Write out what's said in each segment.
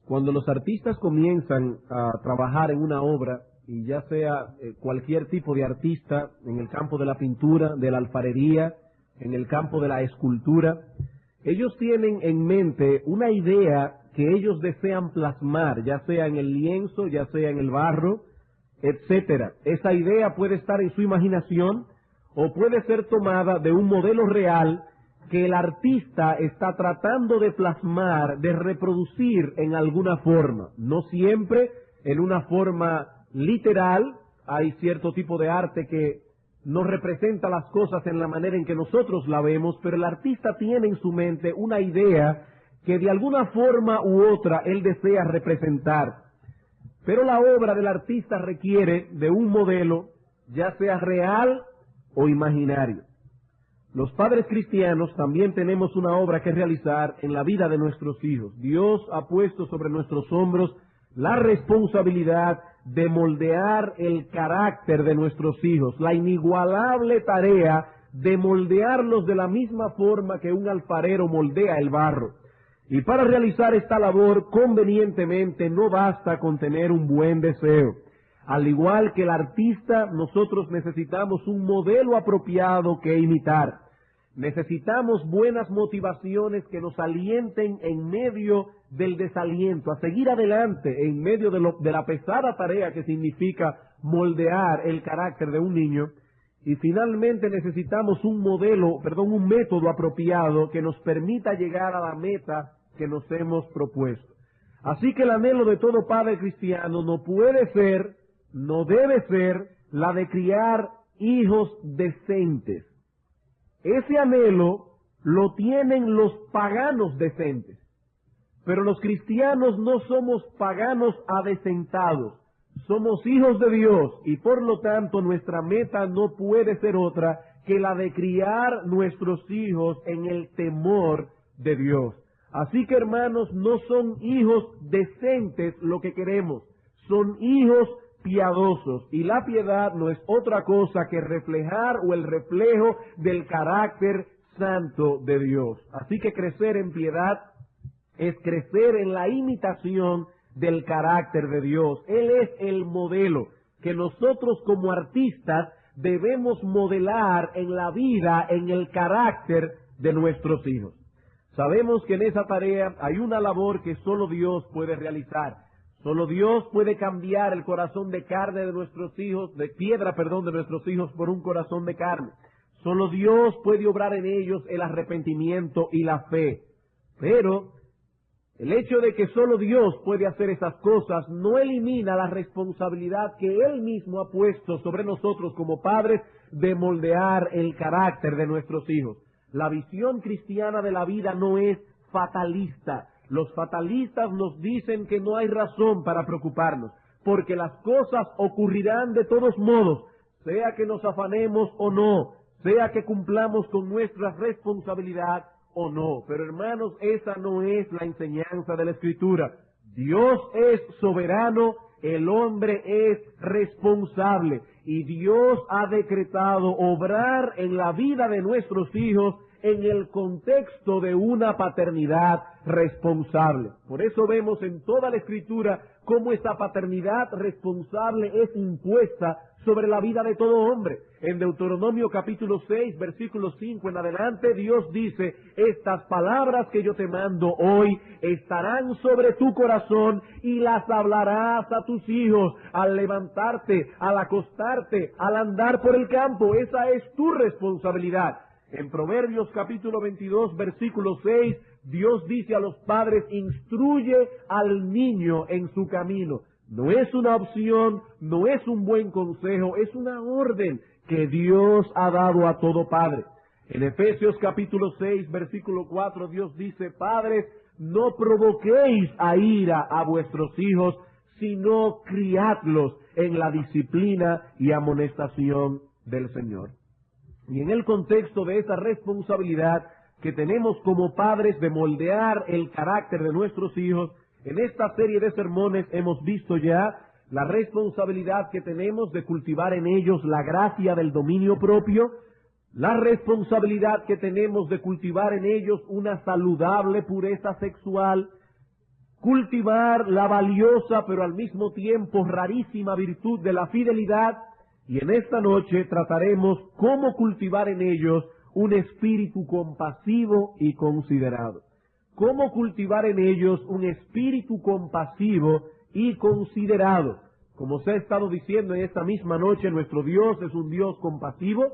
Cuando los artistas comienzan a trabajar en una obra, y ya sea cualquier tipo de artista, en el campo de la pintura, de la alfarería, en el campo de la escultura, ellos tienen en mente una idea que ellos desean plasmar, ya sea en el lienzo, ya sea en el barro, etcétera. Esa idea puede estar en su imaginación o puede ser tomada de un modelo real que el artista está tratando de plasmar, de reproducir en alguna forma. No siempre en una forma literal. Hay cierto tipo de arte que no representa las cosas en la manera en que nosotros la vemos, pero el artista tiene en su mente una idea que de alguna forma u otra él desea representar. Pero la obra del artista requiere de un modelo, ya sea real o imaginario. Los padres cristianos también tenemos una obra que realizar en la vida de nuestros hijos. Dios ha puesto sobre nuestros hombros la responsabilidad de moldear el carácter de nuestros hijos, la inigualable tarea de moldearlos de la misma forma que un alfarero moldea el barro. Y para realizar esta labor convenientemente no basta con tener un buen deseo. Al igual que el artista, nosotros necesitamos un modelo apropiado que imitar. Necesitamos buenas motivaciones que nos alienten en medio del desaliento, a seguir adelante en medio de la pesada tarea que significa moldear el carácter de un niño. Y finalmente necesitamos un método apropiado que nos permita llegar a la meta que nos hemos propuesto. Así que el anhelo de todo padre cristiano no puede ser, no debe ser, la de criar hijos decentes. Ese anhelo lo tienen los paganos decentes, pero los cristianos no somos paganos adecentados, somos hijos de Dios y por lo tanto nuestra meta no puede ser otra que la de criar nuestros hijos en el temor de Dios. Así que hermanos, no son hijos decentes lo que queremos, son hijos piadosos, y la piedad no es otra cosa que reflejar o el reflejo del carácter santo de Dios. Así que crecer en piedad es crecer en la imitación del carácter de Dios. Él es el modelo que nosotros como artistas debemos modelar en la vida, en el carácter de nuestros hijos. Sabemos que en esa tarea hay una labor que solo Dios puede realizar. Solo Dios puede cambiar el corazón de carne de nuestros hijos, de piedra, de nuestros hijos por un corazón de carne. Solo Dios puede obrar en ellos el arrepentimiento y la fe. Pero el hecho de que solo Dios puede hacer esas cosas no elimina la responsabilidad que Él mismo ha puesto sobre nosotros como padres de moldear el carácter de nuestros hijos. La visión cristiana de la vida no es fatalista. Los fatalistas nos dicen que no hay razón para preocuparnos, porque las cosas ocurrirán de todos modos, sea que nos afanemos o no, sea que cumplamos con nuestra responsabilidad o no. Pero hermanos, esa no es la enseñanza de la Escritura. Dios es soberano, el hombre es responsable, y Dios ha decretado obrar en la vida de nuestros hijos en el contexto de una paternidad responsable. Por eso vemos en toda la Escritura cómo esa paternidad responsable es impuesta sobre la vida de todo hombre. En Deuteronomio capítulo 6, versículo 5 en adelante, Dios dice: estas palabras que yo te mando hoy estarán sobre tu corazón y las hablarás a tus hijos al levantarte, al acostarte, al andar por el campo. Esa es tu responsabilidad. En Proverbios capítulo 22, versículo 6, Dios dice a los padres: instruye al niño en su camino. No es una opción, no es un buen consejo, es una orden que Dios ha dado a todo padre. En Efesios capítulo 6, versículo 4, Dios dice: padres, no provoquéis a ira a vuestros hijos, sino criadlos en la disciplina y amonestación del Señor. Y en el contexto de esa responsabilidad que tenemos como padres de moldear el carácter de nuestros hijos, en esta serie de sermones hemos visto ya la responsabilidad que tenemos de cultivar en ellos la gracia del dominio propio, la responsabilidad que tenemos de cultivar en ellos una saludable pureza sexual, cultivar la valiosa pero al mismo tiempo rarísima virtud de la fidelidad, y en esta noche trataremos cómo cultivar en ellos un espíritu compasivo y considerado. Cómo cultivar en ellos un espíritu compasivo y considerado. Como se ha estado diciendo en esta misma noche, nuestro Dios es un Dios compasivo,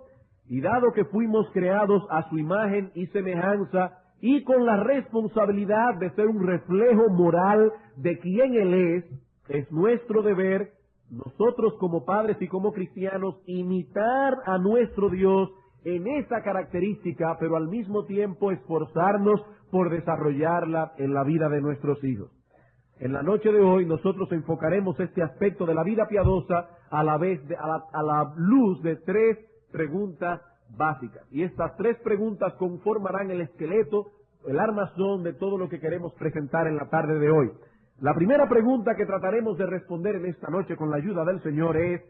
y dado que fuimos creados a su imagen y semejanza, y con la responsabilidad de ser un reflejo moral de quién Él es nuestro deber, nosotros como padres y como cristianos, imitar a nuestro Dios en esa característica, pero al mismo tiempo esforzarnos por desarrollarla en la vida de nuestros hijos. En la noche de hoy nosotros enfocaremos este aspecto de la vida piadosa a la luz de tres preguntas básicas. Y estas tres preguntas conformarán el esqueleto, el armazón de todo lo que queremos presentar en la tarde de hoy. La primera pregunta que trataremos de responder en esta noche con la ayuda del Señor es: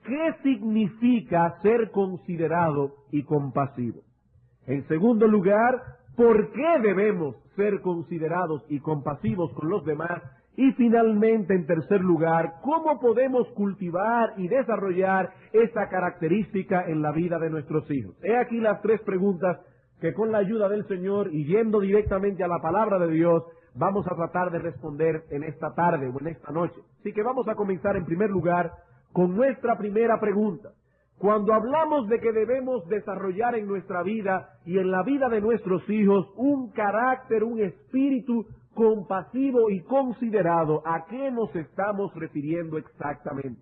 ¿qué significa ser considerado y compasivo? En segundo lugar, ¿por qué debemos ser considerados y compasivos con los demás? Y finalmente, en tercer lugar, ¿cómo podemos cultivar y desarrollar esa característica en la vida de nuestros hijos? He aquí las tres preguntas que con la ayuda del Señor y yendo directamente a la palabra de Dios, vamos a tratar de responder en esta tarde o en esta noche. Así que vamos a comenzar en primer lugar con nuestra primera pregunta. Cuando hablamos de que debemos desarrollar en nuestra vida y en la vida de nuestros hijos un carácter, un espíritu compasivo y considerado, ¿a qué nos estamos refiriendo exactamente?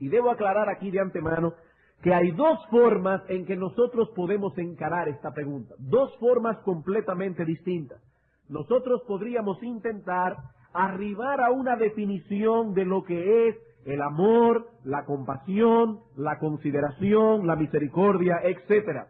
Y debo aclarar aquí de antemano que hay dos formas en que nosotros podemos encarar esta pregunta, dos formas completamente distintas. Nosotros podríamos intentar arribar a una definición de lo que es el amor, la compasión, la consideración, la misericordia, etcétera.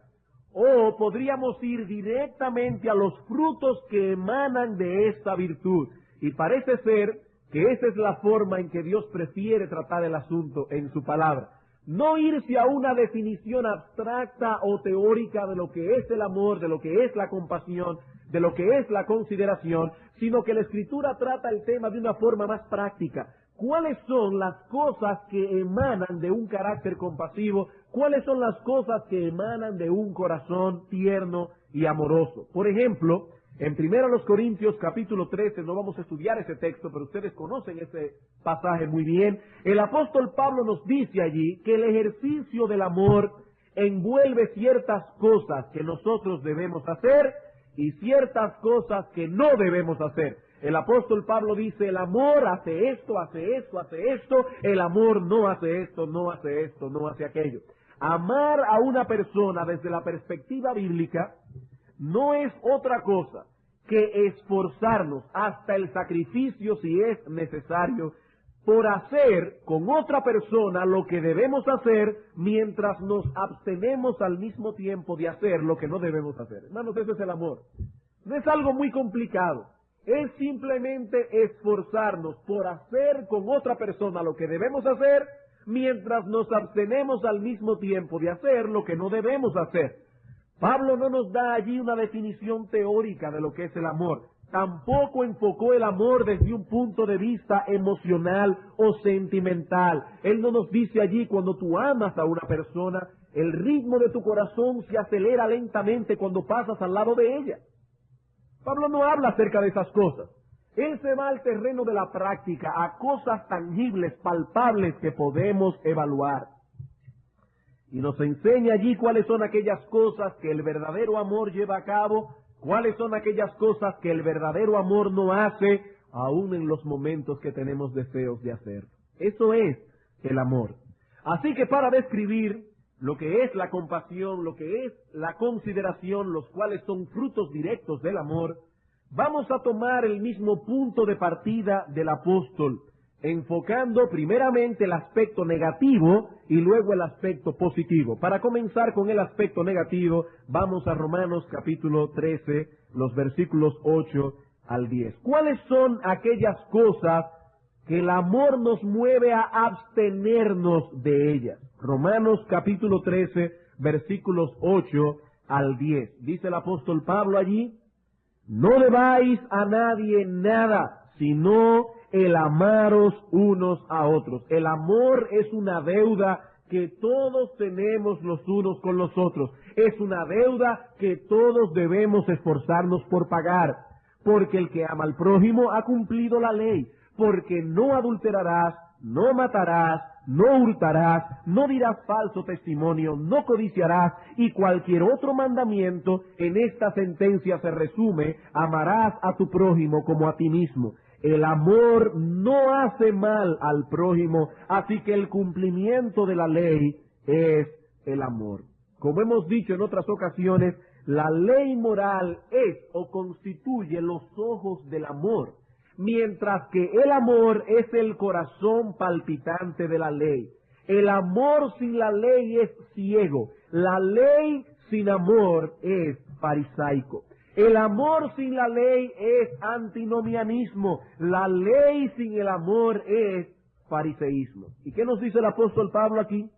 O podríamos ir directamente a los frutos que emanan de esta virtud. Y parece ser que esa es la forma en que Dios prefiere tratar el asunto en su palabra. No irse a una definición abstracta o teórica de lo que es el amor, de lo que es la compasión, de lo que es la consideración, sino que la Escritura trata el tema de una forma más práctica. ¿Cuáles son las cosas que emanan de un carácter compasivo? ¿Cuáles son las cosas que emanan de un corazón tierno y amoroso? Por ejemplo, en 1 Corintios capítulo 13, no vamos a estudiar ese texto, pero ustedes conocen ese pasaje muy bien. El apóstol Pablo nos dice allí que el ejercicio del amor envuelve ciertas cosas que nosotros debemos hacer y ciertas cosas que no debemos hacer. El apóstol Pablo dice: el amor hace esto, hace esto, hace esto. El amor no hace esto, no hace esto, no hace aquello. Amar a una persona desde la perspectiva bíblica no es otra cosa que esforzarnos hasta el sacrificio, si es necesario, por hacer con otra persona lo que debemos hacer, mientras nos abstenemos al mismo tiempo de hacer lo que no debemos hacer. Hermanos, eso es el amor. No es algo muy complicado. Es simplemente esforzarnos por hacer con otra persona lo que debemos hacer, mientras nos abstenemos al mismo tiempo de hacer lo que no debemos hacer. Pablo no nos da allí una definición teórica de lo que es el amor. Tampoco enfocó el amor desde un punto de vista emocional o sentimental. Él no nos dice allí: cuando tú amas a una persona, el ritmo de tu corazón se acelera lentamente cuando pasas al lado de ella. Pablo no habla acerca de esas cosas. Él se va al terreno de la práctica, a cosas tangibles, palpables que podemos evaluar. Y nos enseña allí cuáles son aquellas cosas que el verdadero amor lleva a cabo, cuáles son aquellas cosas que el verdadero amor no hace, aún en los momentos que tenemos deseos de hacer. Eso es el amor. Así que para describir lo que es la compasión, lo que es la consideración, los cuales son frutos directos del amor, vamos a tomar el mismo punto de partida del apóstol, enfocando primeramente el aspecto negativo y luego el aspecto positivo. Para comenzar con el aspecto negativo, vamos a Romanos capítulo 13, los versículos 8 al 10. ¿Cuáles son aquellas cosas que el amor nos mueve a abstenernos de ellas? Romanos capítulo 13, versículos 8 al 10. Dice el apóstol Pablo allí: no debáis a nadie nada, sino el amaros unos a otros. El amor es una deuda que todos tenemos los unos con los otros. Es una deuda que todos debemos esforzarnos por pagar, porque el que ama al prójimo ha cumplido la ley, porque no adulterarás, no matarás, no hurtarás, no dirás falso testimonio, no codiciarás, y cualquier otro mandamiento en esta sentencia se resume: amarás a tu prójimo como a ti mismo. El amor no hace mal al prójimo, así que el cumplimiento de la ley es el amor. Como hemos dicho en otras ocasiones, la ley moral es o constituye los ojos del amor, mientras que el amor es el corazón palpitante de la ley. El amor sin la ley es ciego. La ley sin amor es farisaico. El amor sin la ley es antinomianismo. La ley sin el amor es fariseísmo. ¿Y qué nos dice el apóstol Pablo aquí?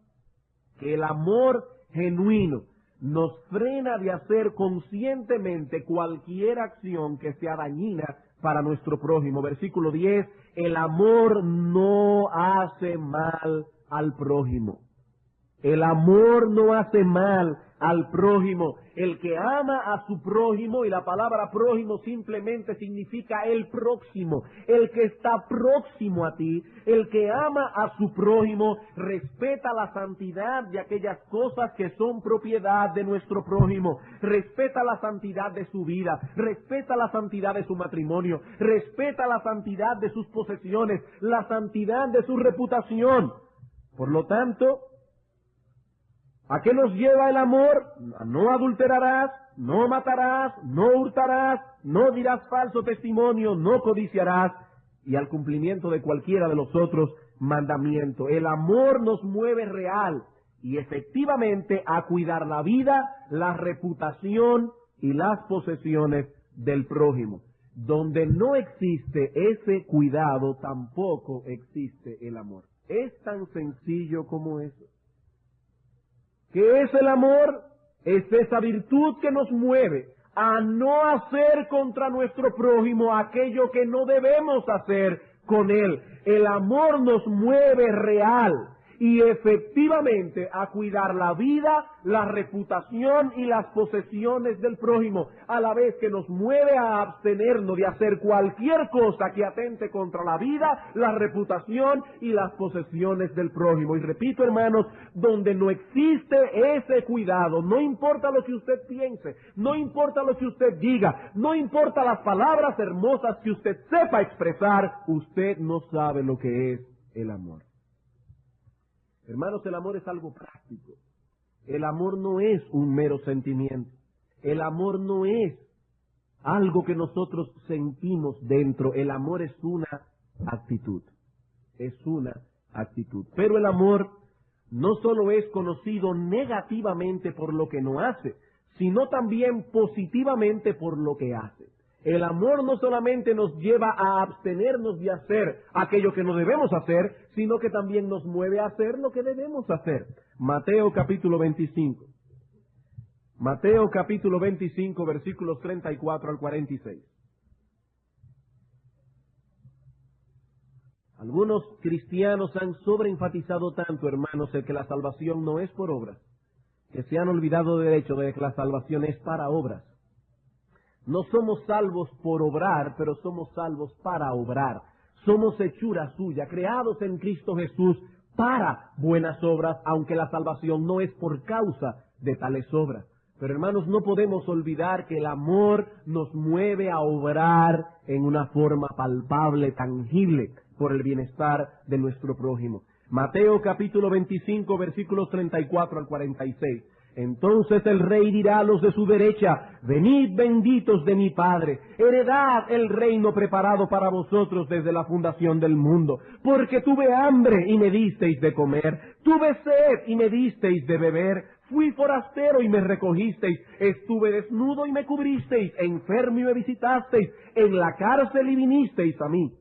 Que el amor genuino nos frena de hacer conscientemente cualquier acción que sea dañina para nuestro prójimo. Versículo 10, el amor no hace mal al prójimo. El amor no hace mal al prójimo. El que ama a su prójimo, y la palabra prójimo simplemente significa el próximo, el que está próximo a ti, el que ama a su prójimo, respeta la santidad de aquellas cosas que son propiedad de nuestro prójimo, respeta la santidad de su vida, respeta la santidad de su matrimonio, respeta la santidad de sus posesiones, la santidad de su reputación. Por lo tanto, ¿a qué nos lleva el amor? No adulterarás, no matarás, no hurtarás, no dirás falso testimonio, no codiciarás, y al cumplimiento de cualquiera de los otros mandamientos. El amor nos mueve real y efectivamente a cuidar la vida, la reputación y las posesiones del prójimo. Donde no existe ese cuidado, tampoco existe el amor. Es tan sencillo como eso. ¿Qué es el amor? Es esa virtud que nos mueve a no hacer contra nuestro prójimo aquello que no debemos hacer con él. El amor nos mueve real y efectivamente a cuidar la vida, la reputación y las posesiones del prójimo, a la vez que nos mueve a abstenernos de hacer cualquier cosa que atente contra la vida, la reputación y las posesiones del prójimo. Y repito, hermanos, donde no existe ese cuidado, no importa lo que usted piense, no importa lo que usted diga, no importa las palabras hermosas que usted sepa expresar, usted no sabe lo que es el amor. Hermanos, el amor es algo práctico. El amor no es un mero sentimiento. El amor no es algo que nosotros sentimos dentro. El amor es una actitud. Es una actitud. Pero el amor no solo es conocido negativamente por lo que no hace, sino también positivamente por lo que hace. El amor no solamente nos lleva a abstenernos de hacer aquello que no debemos hacer, sino que también nos mueve a hacer lo que debemos hacer. Mateo capítulo 25. Mateo capítulo 25, versículos 34 al 46. Algunos cristianos han sobreenfatizado tanto, hermanos, el que la salvación no es por obras, que se han olvidado del hecho de que la salvación es para obras. No somos salvos por obrar, pero somos salvos para obrar. Somos hechura suya, creados en Cristo Jesús para buenas obras, aunque la salvación no es por causa de tales obras. Pero hermanos, no podemos olvidar que el amor nos mueve a obrar en una forma palpable, tangible, por el bienestar de nuestro prójimo. Mateo capítulo 25, versículos 34 al 46. Entonces el rey dirá a los de su derecha: venid benditos de mi Padre, heredad el reino preparado para vosotros desde la fundación del mundo. Porque tuve hambre y me disteis de comer, tuve sed y me disteis de beber, fui forastero y me recogisteis, estuve desnudo y me cubristeis, enfermo y me visitasteis, en la cárcel y vinisteis a mí.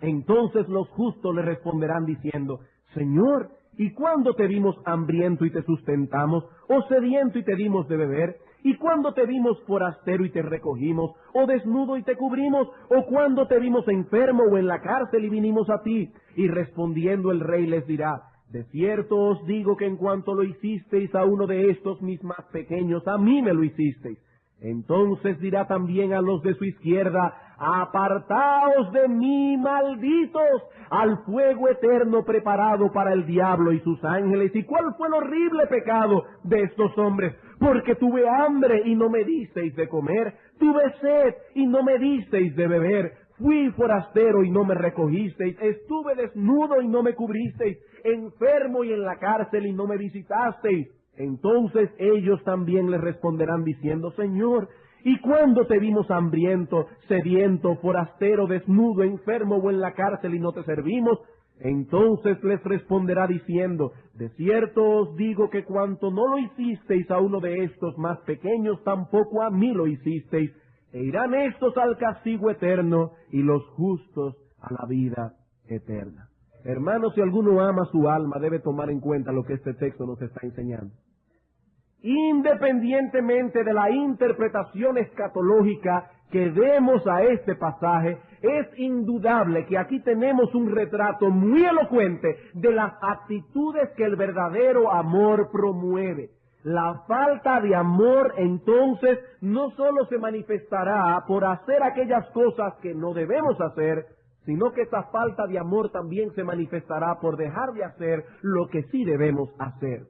Entonces los justos le responderán diciendo: Señor, ¿Y cuándo te vimos hambriento y te sustentamos, o sediento y te dimos de beber? ¿Y cuándo te vimos forastero y te recogimos, o desnudo y te cubrimos? ¿O cuándo te vimos enfermo o en la cárcel y vinimos a ti? Y respondiendo el rey les dirá: de cierto os digo que en cuanto lo hicisteis a uno de estos mis más pequeños, a mí me lo hicisteis. Entonces dirá también a los de su izquierda: apartaos de mí, malditos, al fuego eterno preparado para el diablo y sus ángeles. ¿Y cuál fue el horrible pecado de estos hombres? Porque tuve hambre y no me disteis de comer, tuve sed y no me disteis de beber, fui forastero y no me recogisteis, estuve desnudo y no me cubristeis, enfermo y en la cárcel y no me visitasteis. Entonces ellos también le responderán diciendo: Señor, ¿y cuándo te vimos hambriento, sediento, forastero, desnudo, enfermo o en la cárcel y no te servimos? Entonces les responderá diciendo: de cierto os digo que cuanto no lo hicisteis a uno de estos más pequeños, tampoco a mí lo hicisteis. E irán estos al castigo eterno y los justos a la vida eterna. Hermanos, si alguno ama su alma, debe tomar en cuenta lo que este texto nos está enseñando. Independientemente de la interpretación escatológica que demos a este pasaje, es indudable que aquí tenemos un retrato muy elocuente de las actitudes que el verdadero amor promueve. La falta de amor, entonces, no solo se manifestará por hacer aquellas cosas que no debemos hacer, sino que esa falta de amor también se manifestará por dejar de hacer lo que sí debemos hacer.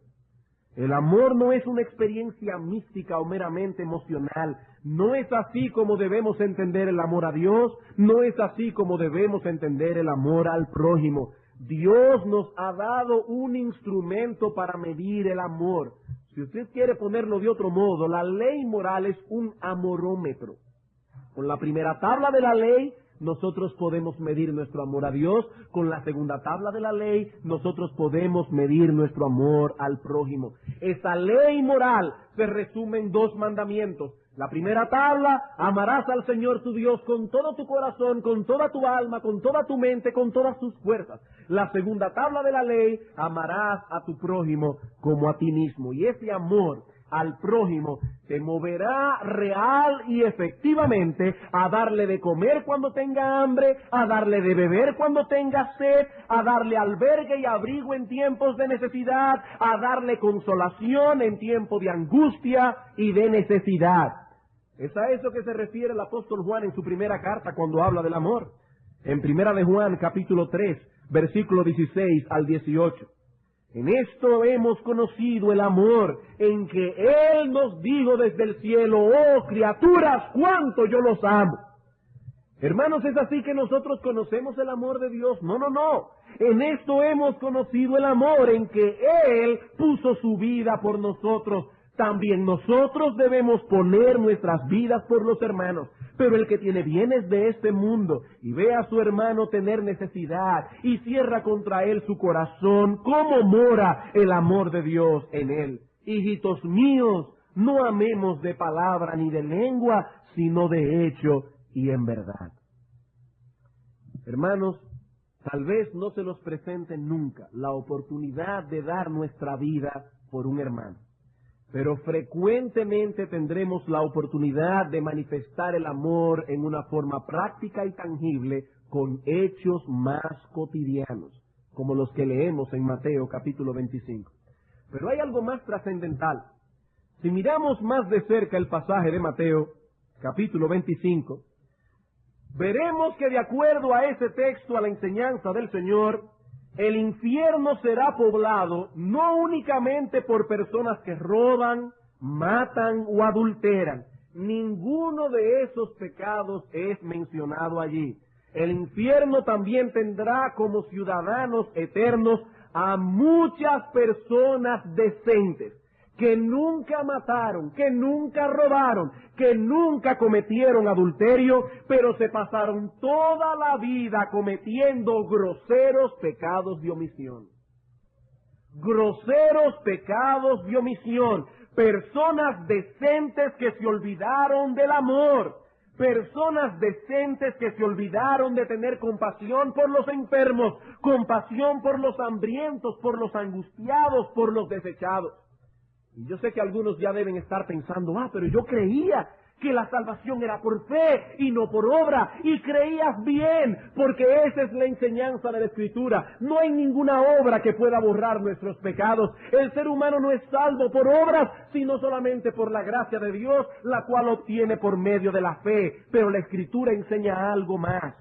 El amor no es una experiencia mística o meramente emocional. No es así como debemos entender el amor a Dios. No es así como debemos entender el amor al prójimo. Dios nos ha dado un instrumento para medir el amor. Si usted quiere ponerlo de otro modo, la ley moral es un amorómetro. Con la primera tabla de la ley, nosotros podemos medir nuestro amor a Dios. Con la segunda tabla de la ley, nosotros podemos medir nuestro amor al prójimo. Esa ley moral se resume en 2 mandamientos. La primera tabla: amarás al Señor tu Dios con todo tu corazón, con toda tu alma, con toda tu mente, con todas tus fuerzas. La segunda tabla de la ley: amarás a tu prójimo como a ti mismo. Y ese amor al prójimo te moverá real y efectivamente a darle de comer cuando tenga hambre, a darle de beber cuando tenga sed, a darle albergue y abrigo en tiempos de necesidad, a darle consolación en tiempo de angustia y de necesidad. Es a eso que se refiere el apóstol Juan en su primera carta cuando habla del amor. En primera de Juan, capítulo 3, versículo 16 al 18. En esto hemos conocido el amor, en que Él nos dijo desde el cielo: oh criaturas, cuánto yo los amo. Hermanos, ¿es así que nosotros conocemos el amor de Dios? No, no, no. En esto hemos conocido el amor, en que Él puso su vida por nosotros. También nosotros debemos poner nuestras vidas por los hermanos. Pero el que tiene bienes de este mundo y ve a su hermano tener necesidad y cierra contra él su corazón, ¿cómo mora el amor de Dios en él? Hijitos míos, no amemos de palabra ni de lengua, sino de hecho y en verdad. Hermanos, tal vez no se nos presente nunca la oportunidad de dar nuestra vida por un hermano, pero frecuentemente tendremos la oportunidad de manifestar el amor en una forma práctica y tangible con hechos más cotidianos, como los que leemos en Mateo capítulo 25. Pero hay algo más trascendental. Si miramos más de cerca el pasaje de Mateo capítulo 25, veremos que de acuerdo a ese texto, a la enseñanza del Señor, el infierno será poblado no únicamente por personas que roban, matan o adulteran. Ninguno de esos pecados es mencionado allí. El infierno también tendrá como ciudadanos eternos a muchas personas decentes, que nunca mataron, que nunca robaron, que nunca cometieron adulterio, pero se pasaron toda la vida cometiendo groseros pecados de omisión. Groseros pecados de omisión. Personas decentes que se olvidaron del amor. Personas decentes que se olvidaron de tener compasión por los enfermos, compasión por los hambrientos, por los angustiados, por los desechados. Y yo sé que algunos ya deben estar pensando, pero yo creía que la salvación era por fe y no por obra, y creías bien, porque esa es la enseñanza de la Escritura. No hay ninguna obra que pueda borrar nuestros pecados. El ser humano no es salvo por obras, sino solamente por la gracia de Dios, la cual obtiene por medio de la fe. Pero la Escritura enseña algo más.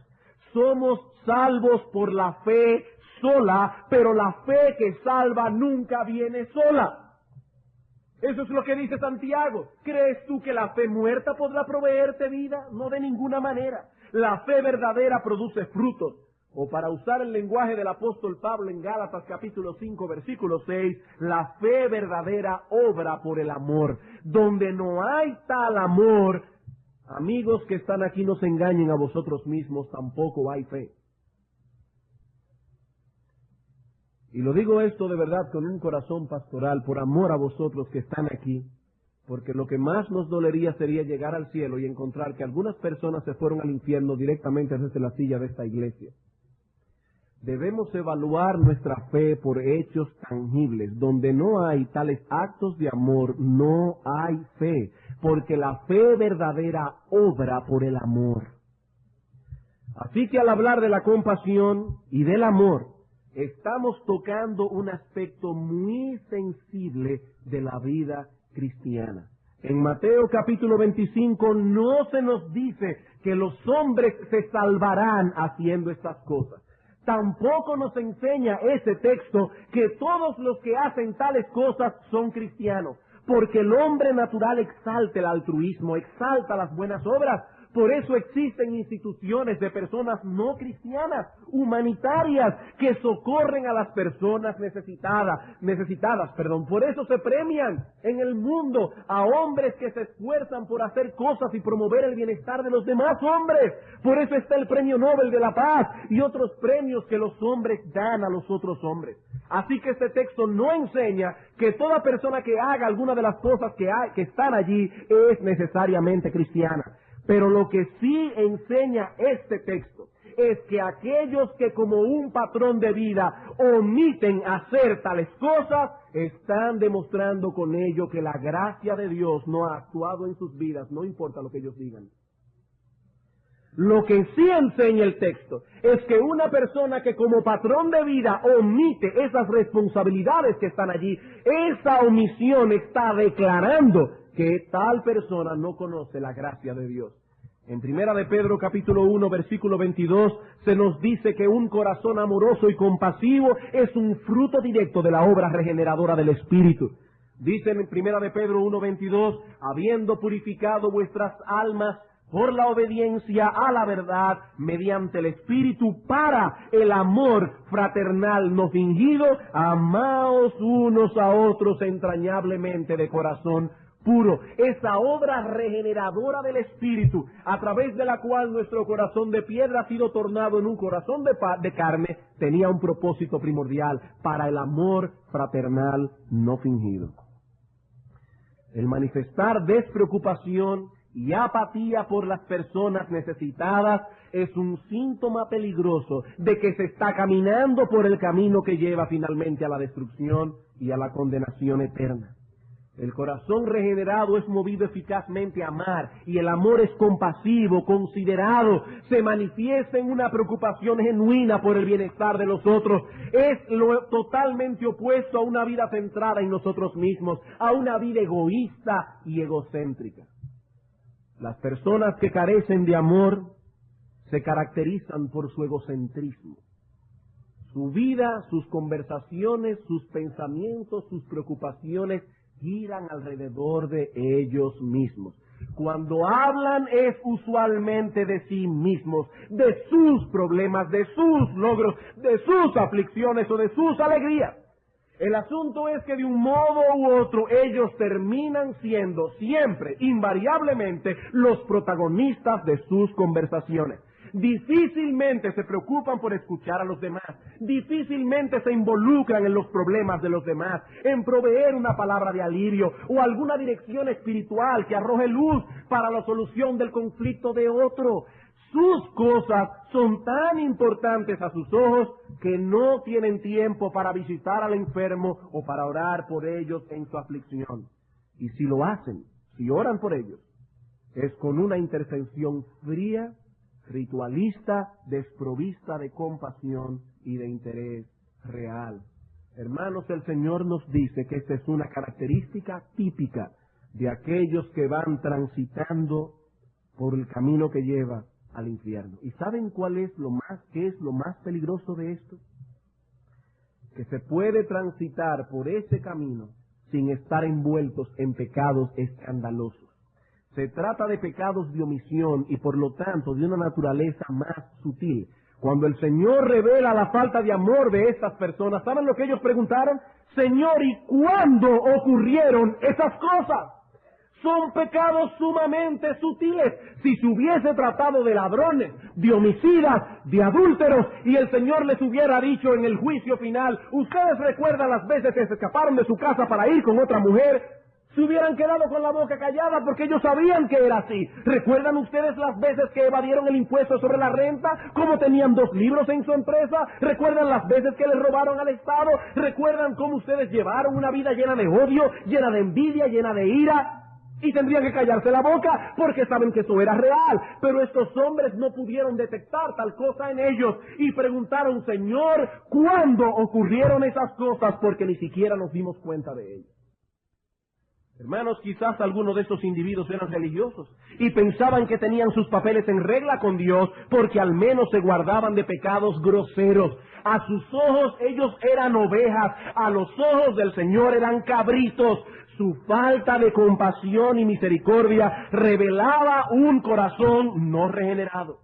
Somos salvos por la fe sola, pero la fe que salva nunca viene sola. Eso es lo que dice Santiago. ¿Crees tú que la fe muerta podrá proveerte vida? No, de ninguna manera. La fe verdadera produce frutos. O para usar el lenguaje del apóstol Pablo en Gálatas capítulo 5 versículo 6, la fe verdadera obra por el amor. Donde no hay tal amor, amigos que están aquí, no se engañen a vosotros mismos, tampoco hay fe. Y lo digo esto de verdad con un corazón pastoral, por amor a vosotros que están aquí, porque lo que más nos dolería sería llegar al cielo y encontrar que algunas personas se fueron al infierno directamente desde la silla de esta iglesia. Debemos evaluar nuestra fe por hechos tangibles. Donde no hay tales actos de amor, no hay fe, porque la fe verdadera obra por el amor. Así que al hablar de la compasión y del amor, estamos tocando un aspecto muy sensible de la vida cristiana. En Mateo capítulo 25 no se nos dice que los hombres se salvarán haciendo estas cosas. Tampoco nos enseña ese texto que todos los que hacen tales cosas son cristianos, porque el hombre natural exalta el altruismo, exalta las buenas obras. Por eso existen instituciones de personas no cristianas, humanitarias, que socorren a las personas necesitadas. Por eso se premian en el mundo a hombres que se esfuerzan por hacer cosas y promover el bienestar de los demás hombres. Por eso está el Premio Nobel de la Paz y otros premios que los hombres dan a los otros hombres. Así que este texto no enseña que toda persona que haga alguna de las cosas que están allí es necesariamente cristiana. Pero lo que sí enseña este texto es que aquellos que como un patrón de vida omiten hacer tales cosas, están demostrando con ello que la gracia de Dios no ha actuado en sus vidas, no importa lo que ellos digan. Lo que sí enseña el texto es que una persona que como patrón de vida omite esas responsabilidades que están allí, esa omisión está declarando que tal persona no conoce la gracia de Dios. En Primera de Pedro capítulo 1 versículo 22 se nos dice que un corazón amoroso y compasivo es un fruto directo de la obra regeneradora del Espíritu. Dice en Primera de Pedro 1:22, habiendo purificado vuestras almas por la obediencia a la verdad mediante el Espíritu para el amor fraternal no fingido, amaos unos a otros entrañablemente de corazón puro. Esa obra regeneradora del Espíritu, a través de la cual nuestro corazón de piedra ha sido tornado en un corazón de carne, tenía un propósito primordial: para el amor fraternal no fingido. El manifestar despreocupación y apatía por las personas necesitadas es un síntoma peligroso de que se está caminando por el camino que lleva finalmente a la destrucción y a la condenación eterna. El corazón regenerado es movido eficazmente a amar, y el amor es compasivo, considerado, se manifiesta en una preocupación genuina por el bienestar de los otros. Es lo totalmente opuesto a una vida centrada en nosotros mismos, a una vida egoísta y egocéntrica. Las personas que carecen de amor se caracterizan por su egocentrismo. Su vida, sus conversaciones, sus pensamientos, sus preocupaciones giran alrededor de ellos mismos. Cuando hablan es usualmente de sí mismos, de sus problemas, de sus logros, de sus aflicciones o de sus alegrías. El asunto es que de un modo u otro ellos terminan siendo siempre, invariablemente, los protagonistas de sus conversaciones. Difícilmente se preocupan por escuchar a los demás, difícilmente se involucran en los problemas de los demás, en proveer una palabra de alivio o alguna dirección espiritual que arroje luz para la solución del conflicto de otro. Sus cosas son tan importantes a sus ojos que no tienen tiempo para visitar al enfermo o para orar por ellos en su aflicción. Y si lo hacen, si oran por ellos, es con una intercesión fría, ritualista, desprovista de compasión y de interés real. Hermanos, el Señor nos dice que esta es una característica típica de aquellos que van transitando por el camino que lleva al infierno. ¿Y saben qué es lo más peligroso de esto? Que se puede transitar por ese camino sin estar envueltos en pecados escandalosos. Se trata de pecados de omisión y por lo tanto de una naturaleza más sutil. Cuando el Señor revela la falta de amor de estas personas, ¿saben lo que ellos preguntaron? Señor, ¿y cuándo ocurrieron esas cosas? Son pecados sumamente sutiles. Si se hubiese tratado de ladrones, de homicidas, de adúlteros, y el Señor les hubiera dicho en el juicio final, ustedes recuerdan las veces que se escaparon de su casa para ir con otra mujer, se hubieran quedado con la boca callada porque ellos sabían que era así. ¿Recuerdan ustedes las veces que evadieron el impuesto sobre la renta? ¿Cómo tenían 2 libros en su empresa? ¿Recuerdan las veces que les robaron al Estado? ¿Recuerdan cómo ustedes llevaron una vida llena de odio, llena de envidia, llena de ira? Y tendrían que callarse la boca porque saben que eso era real. Pero estos hombres no pudieron detectar tal cosa en ellos y preguntaron, Señor, ¿cuándo ocurrieron esas cosas? Porque ni siquiera nos dimos cuenta de ellas. Hermanos, quizás algunos de estos individuos eran religiosos y pensaban que tenían sus papeles en regla con Dios porque al menos se guardaban de pecados groseros. A sus ojos ellos eran ovejas, a los ojos del Señor eran cabritos. Su falta de compasión y misericordia revelaba un corazón no regenerado.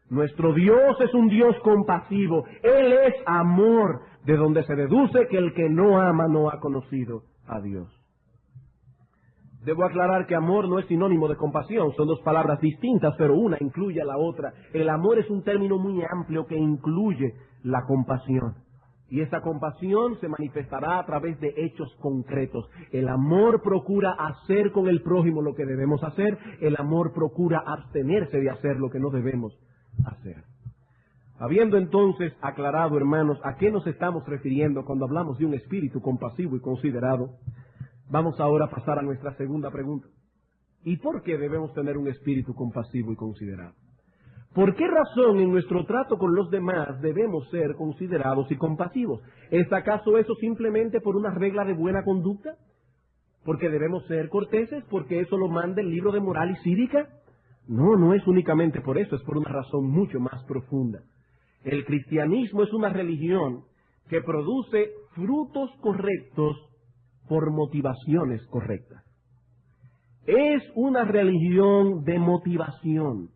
Nuestro Dios es un Dios compasivo. Él es amor, de donde se deduce que el que no ama no ha conocido a Dios. Debo aclarar que amor no es sinónimo de compasión, son 2 palabras distintas, pero una incluye a la otra. El amor es un término muy amplio que incluye la compasión. Y esa compasión se manifestará a través de hechos concretos. El amor procura hacer con el prójimo lo que debemos hacer. El amor procura abstenerse de hacer lo que no debemos hacer. Habiendo entonces aclarado, hermanos, a qué nos estamos refiriendo cuando hablamos de un espíritu compasivo y considerado, vamos ahora a pasar a nuestra segunda pregunta. ¿Y por qué debemos tener un espíritu compasivo y considerado? ¿Por qué razón en nuestro trato con los demás debemos ser considerados y compasivos? ¿Es acaso eso simplemente por una regla de buena conducta? ¿Porque debemos ser corteses? ¿Porque eso lo manda el libro de moral y cívica? No, no es únicamente por eso, es por una razón mucho más profunda. El cristianismo es una religión que produce frutos correctos por motivaciones correctas. Es una religión de motivación.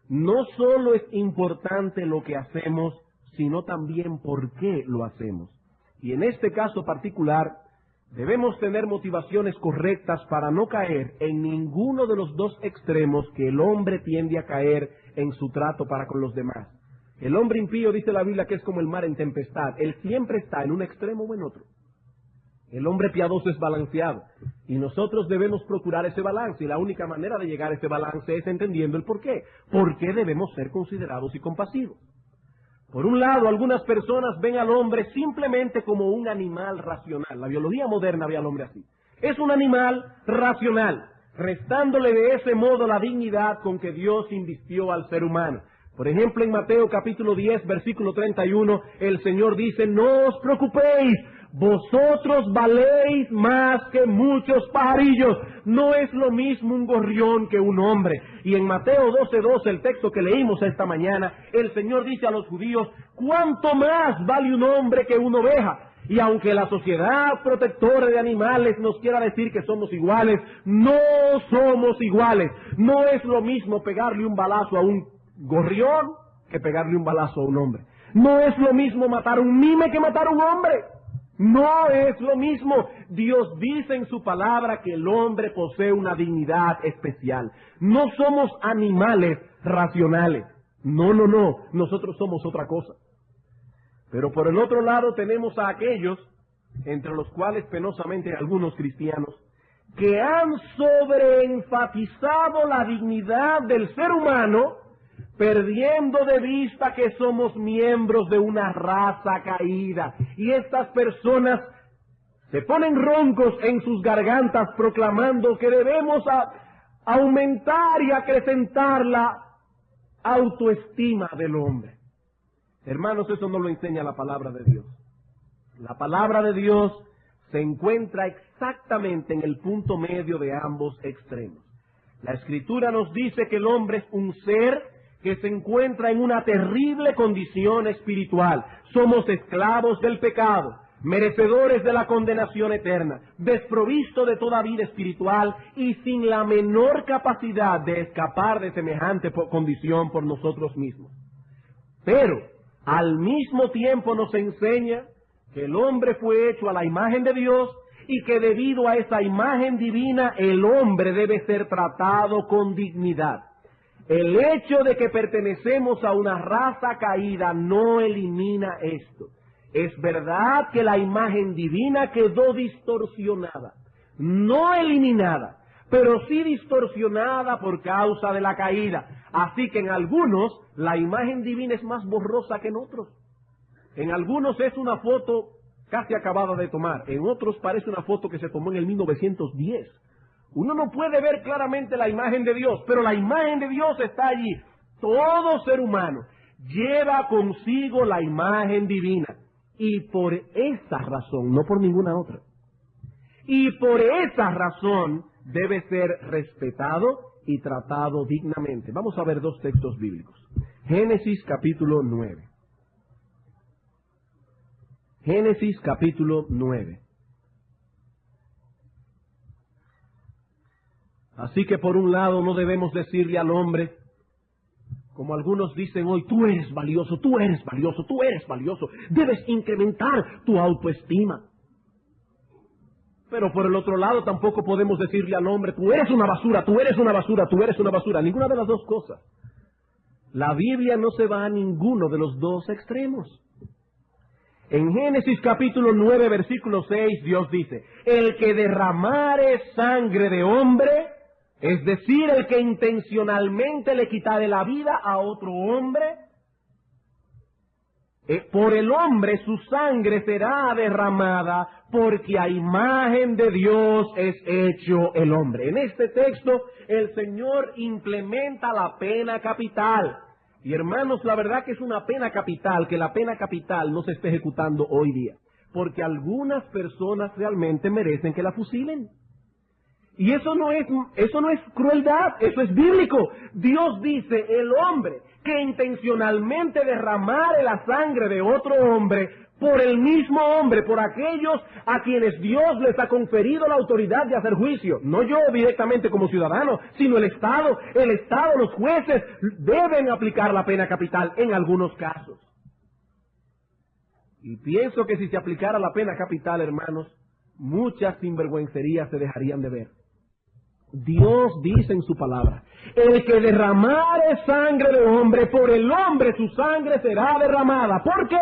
No solo es importante lo que hacemos, sino también por qué lo hacemos. Y en este caso particular, debemos tener motivaciones correctas para no caer en ninguno de los 2 extremos que el hombre tiende a caer en su trato para con los demás. El hombre impío, dice la Biblia, que es como el mar en tempestad. Él siempre está en un extremo o en otro. El hombre piadoso es balanceado y nosotros debemos procurar ese balance y la única manera de llegar a ese balance es entendiendo el por qué. ¿Por qué debemos ser considerados y compasivos? Por un lado, algunas personas ven al hombre simplemente como un animal racional. La biología moderna ve al hombre así. Es un animal racional, restándole de ese modo la dignidad con que Dios invistió al ser humano. Por ejemplo, en Mateo capítulo 10, versículo 31, el Señor dice, no os preocupéis, vosotros valéis más que muchos pajarillos. No es lo mismo un gorrión que un hombre. Y en Mateo 12:12, el texto que leímos esta mañana, el Señor dice a los judíos, ¿cuánto más vale un hombre que una oveja? Y aunque la sociedad protectora de animales nos quiera decir que somos iguales, no somos iguales. No es lo mismo pegarle un balazo a un gorrión que pegarle un balazo a un hombre. No es lo mismo matar a un mime que matar a un hombre. No es lo mismo. Dios dice en su palabra que el hombre posee una dignidad especial. No somos animales racionales. No. Nosotros somos otra cosa. Pero por el otro lado tenemos a aquellos, entre los cuales penosamente algunos cristianos, que han sobreenfatizado la dignidad del ser humano, perdiendo de vista que somos miembros de una raza caída. Y estas personas se ponen roncos en sus gargantas proclamando que debemos aumentar y acrecentar la autoestima del hombre. Hermanos, eso no lo enseña la palabra de Dios. La palabra de Dios se encuentra exactamente en el punto medio de ambos extremos. La Escritura nos dice que el hombre es un ser que se encuentra en una terrible condición espiritual. Somos esclavos del pecado, merecedores de la condenación eterna, desprovisto de toda vida espiritual y sin la menor capacidad de escapar de semejante condición por nosotros mismos. Pero al mismo tiempo nos enseña que el hombre fue hecho a la imagen de Dios y que debido a esa imagen divina el hombre debe ser tratado con dignidad. El hecho de que pertenecemos a una raza caída no elimina esto. Es verdad que la imagen divina quedó distorsionada, no eliminada, pero sí distorsionada por causa de la caída. Así que en algunos la imagen divina es más borrosa que en otros. En algunos es una foto casi acabada de tomar, en otros parece una foto que se tomó en el 1910. Uno no puede ver claramente la imagen de Dios, pero la imagen de Dios está allí. Todo ser humano lleva consigo la imagen divina. Y por esa razón, no por ninguna otra, y por esa razón debe ser respetado y tratado dignamente. Vamos a ver dos textos bíblicos. Génesis capítulo 9. Génesis capítulo 9. Así que por un lado no debemos decirle al hombre, como algunos dicen hoy, tú eres valioso, tú eres valioso, tú eres valioso, debes incrementar tu autoestima. Pero por el otro lado tampoco podemos decirle al hombre, tú eres una basura, tú eres una basura, tú eres una basura. Ninguna de las dos cosas. La Biblia no se va a ninguno de los dos extremos. En Génesis capítulo 9, versículo 6, Dios dice, el que derramare sangre de hombre, es decir, el que intencionalmente le quitare la vida a otro hombre, por el hombre su sangre será derramada, porque a imagen de Dios es hecho el hombre. En este texto el Señor implementa la pena capital. Y hermanos, la verdad que es una pena capital, que la pena capital no se esté ejecutando hoy día, porque algunas personas realmente merecen que la fusilen. Y eso no es crueldad, eso es bíblico. Dios dice, el hombre que intencionalmente derramare la sangre de otro hombre, por el mismo hombre, por aquellos a quienes Dios les ha conferido la autoridad de hacer juicio. No yo directamente como ciudadano, sino el Estado, los jueces deben aplicar la pena capital en algunos casos. Y pienso que si se aplicara la pena capital, hermanos, muchas sinvergüencerías se dejarían de ver. Dios dice en su palabra, el que derramare sangre de hombre, por el hombre su sangre será derramada. ¿Por qué?